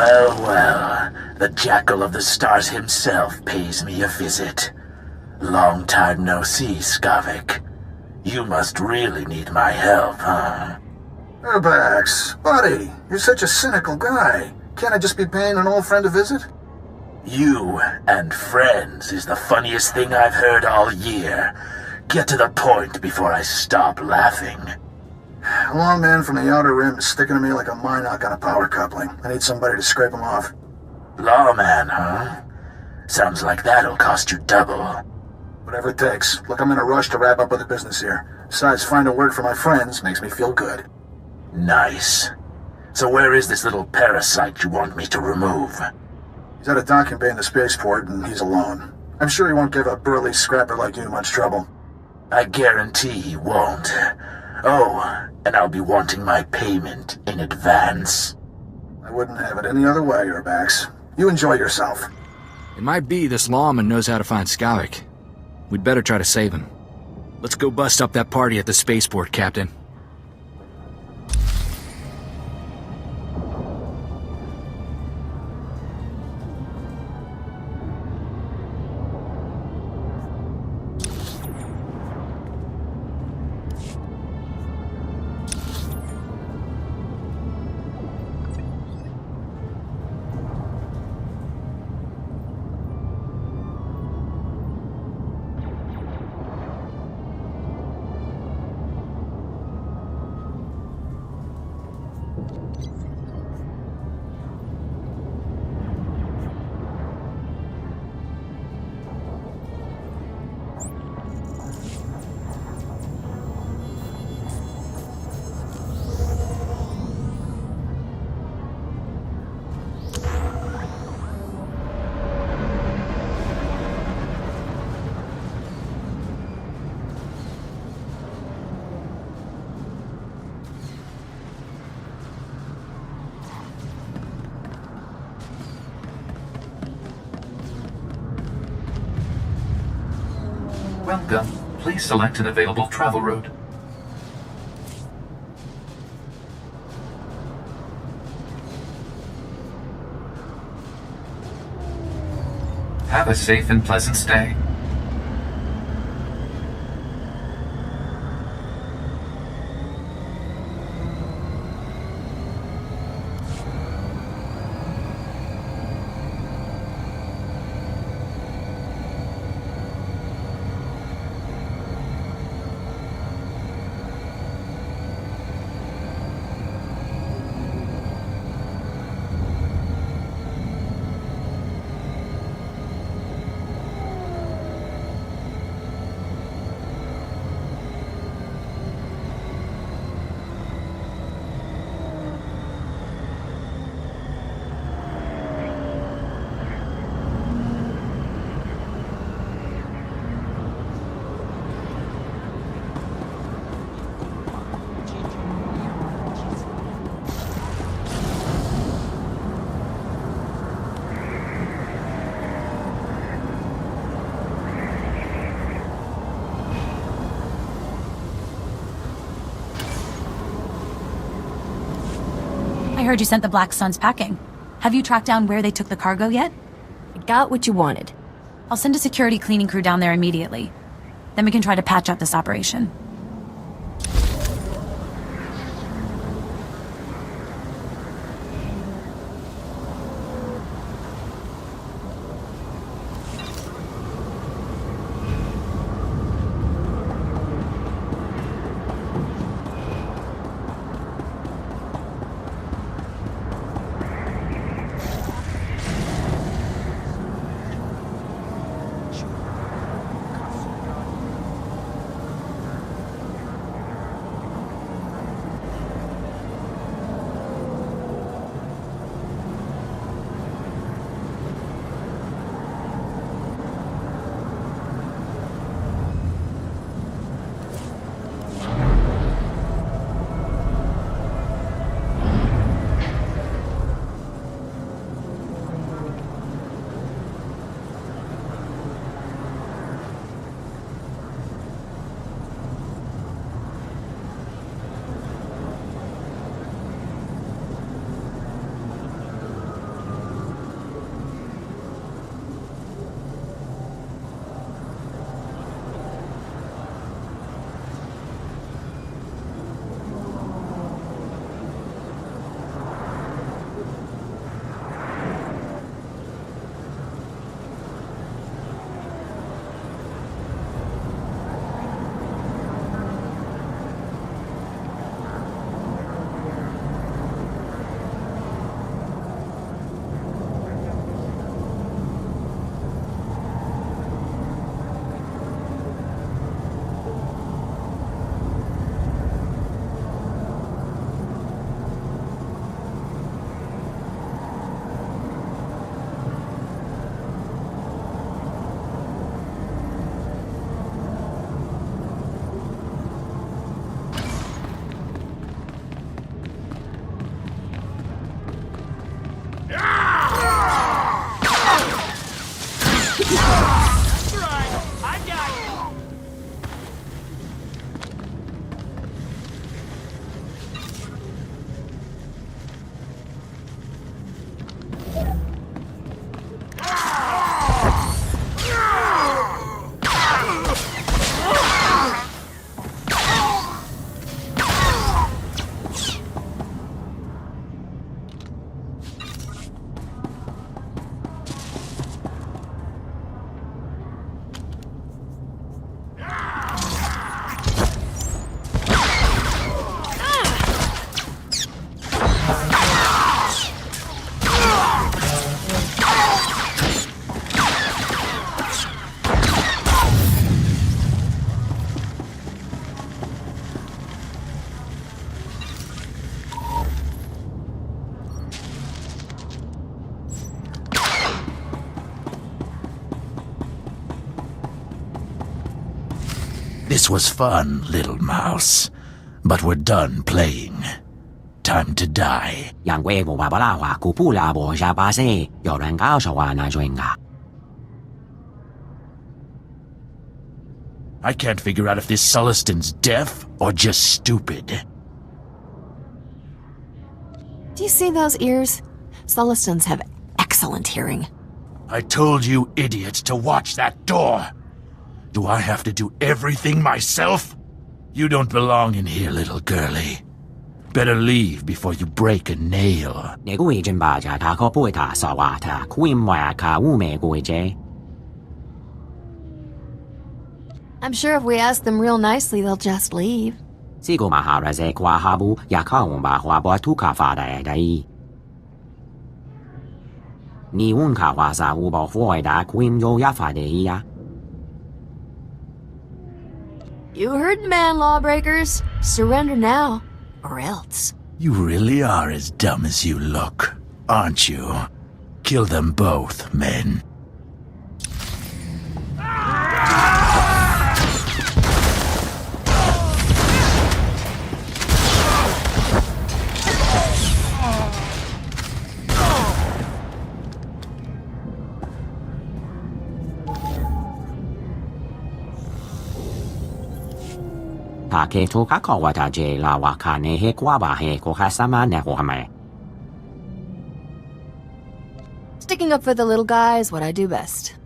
I: Well, well, the Jackal of the Stars himself pays me a visit. Long time no see, Skavik. You must really need my help, huh?
V: Urbax, buddy, you're such a cynical guy. Can't I just be paying an old friend a visit?
I: You and friends is the funniest thing I've heard all year. Get to the point before I stop laughing.
V: A long man from the Outer Rim is sticking to me like a Minoc on a power coupling. I need somebody to scrape him off.
I: Lawman, huh? Sounds like that'll cost you double.
V: Whatever it takes. Look, I'm in a rush to wrap up with the business here. Besides, finding work for my friends makes me feel good.
I: Nice. So where is this little parasite you want me to remove?
V: He's at a docking bay in the spaceport, and he's alone. I'm sure he won't give a burly scrapper like you much trouble.
I: I guarantee he won't. Oh, and I'll be wanting my payment in advance.
V: I wouldn't have it any other way, Urbax. You enjoy yourself.
A: It might be this lawman knows how to find Skavik. We'd better try to save him. Let's go bust up that party at the spaceport, Captain.
H: Welcome. Please select an available travel route. Have a safe and pleasant stay.
T: I heard you sent the Black Suns packing. Have you tracked down where they took the cargo yet?
B: I got what you wanted.
T: I'll send a security cleaning crew down there immediately. Then we can try to patch up this operation.
I: This was fun, little mouse. But we're done playing. Time to die. I can't figure out if this Sullistan's deaf or just stupid.
B: Do you see those ears? Sullistans have excellent hearing.
I: I told you, idiot, to watch that door. Do I have to do everything myself? You don't belong in here, little girlie. Better leave before you break a nail.
B: I'm sure if we ask them real nicely, they'll just leave. You heard the man, lawbreakers. Surrender now, or else.
I: You really are as dumb as you look, aren't you? Kill them both, men.
B: Sticking up for the little guy is what I do best.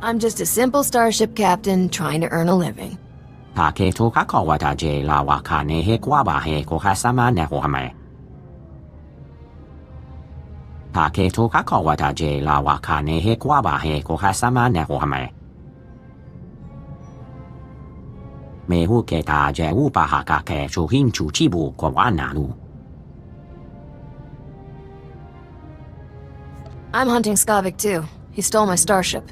B: I'm just a simple starship captain trying to earn a living. I'm hunting Skavik too. He stole my starship.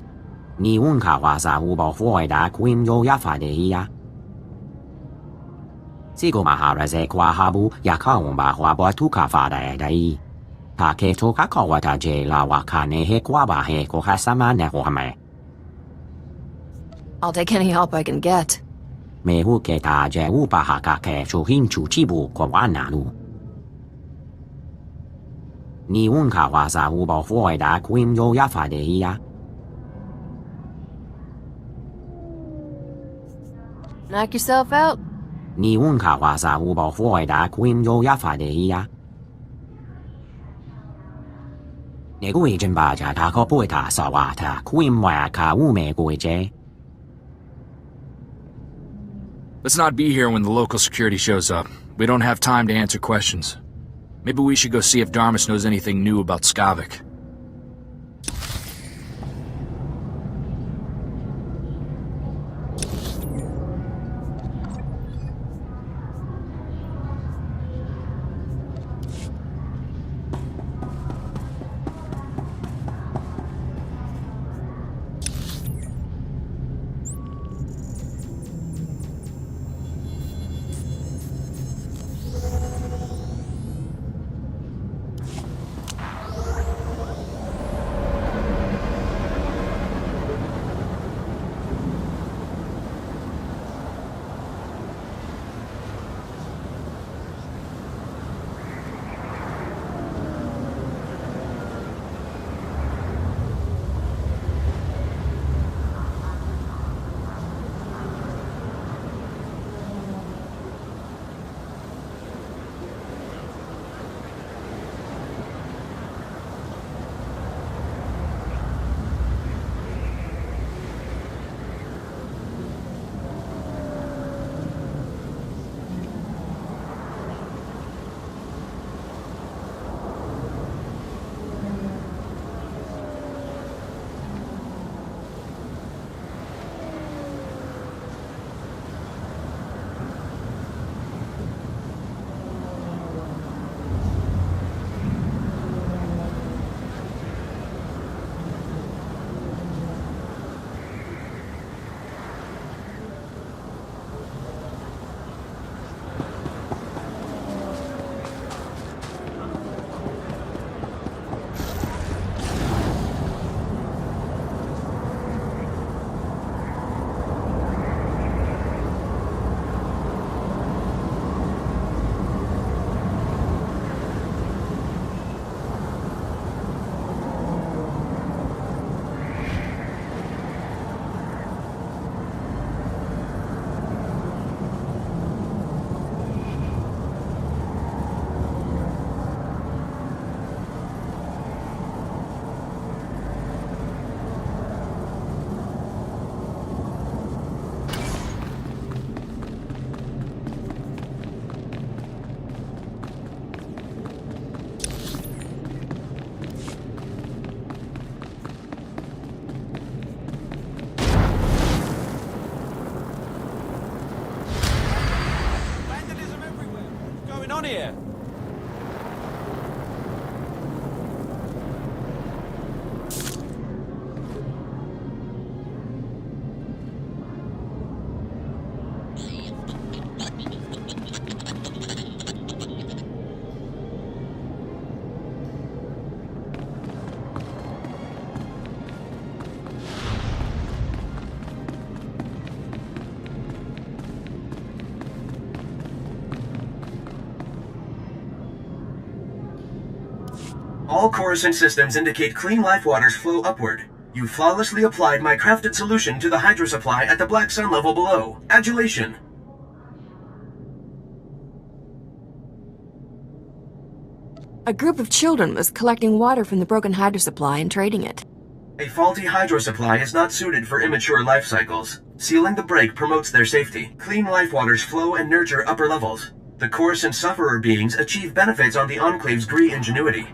B: I'll take any help I can get. Knock yourself out?
A: Let's not be here when the local security shows up. We don't have time to answer questions. Maybe we should go see if Darmus knows anything new about Skavik.
C: here!
R: All Coruscant systems indicate clean life waters flow upward. You flawlessly applied my crafted solution to the hydro supply at the Black Sun level below. Adulation.
B: A group of children was collecting water from the broken hydro supply and trading it.
R: A faulty hydro supply is not suited for immature life cycles. Sealing the break promotes their safety. Clean life waters flow and nurture upper levels. The Coruscant sufferer beings achieve benefits on the Enclave's Gree ingenuity.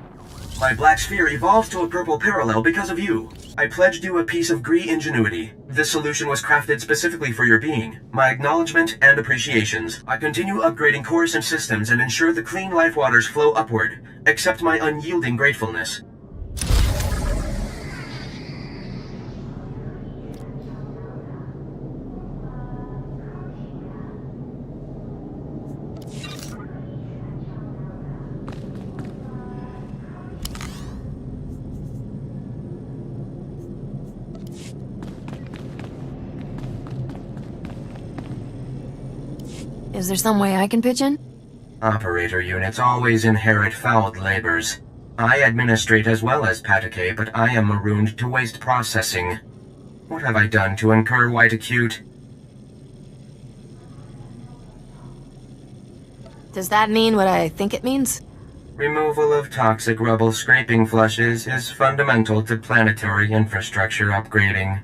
R: My black sphere evolved to a purple parallel because of you. I pledged you a piece of Gree ingenuity. This solution was crafted specifically for your being. My acknowledgement and appreciations. I continue upgrading Coruscant systems and ensure the clean life waters flow upward. Accept my unyielding gratefulness.
B: Is there some way I can pitch in?
R: Operator units always inherit fouled labors. I administrate as well as Patake, but I am marooned to waste processing. What have I done to incur white acute?
B: Does that mean what I think it means?
R: Removal of toxic rubble scraping flushes is fundamental to planetary infrastructure upgrading.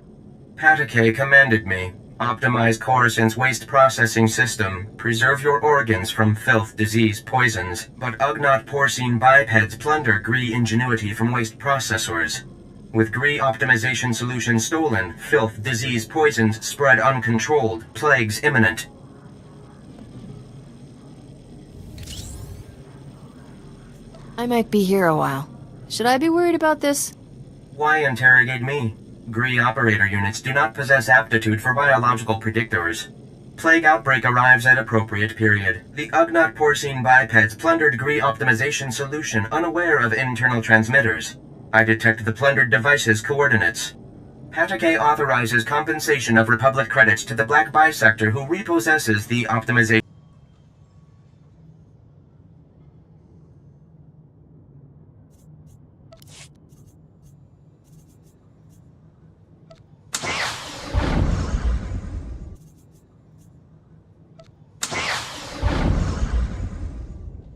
R: Patake commanded me. Optimize Coruscant's waste processing system. Preserve your organs from filth, disease, poisons. But Ugnaught porcine bipeds plunder Gree ingenuity from waste processors. With Gree optimization solution stolen, filth, disease, poisons spread uncontrolled. Plagues imminent.
B: I might be here a while. Should I be worried about this?
R: Why interrogate me? Gree operator units do not possess aptitude for biological predictors. Plague outbreak arrives at appropriate period. The Ugnaught porcine bipeds plundered Gree optimization solution unaware of internal transmitters. I detect the plundered device's coordinates. Patake authorizes compensation of Republic credits to the Black Bisector who repossesses the optimization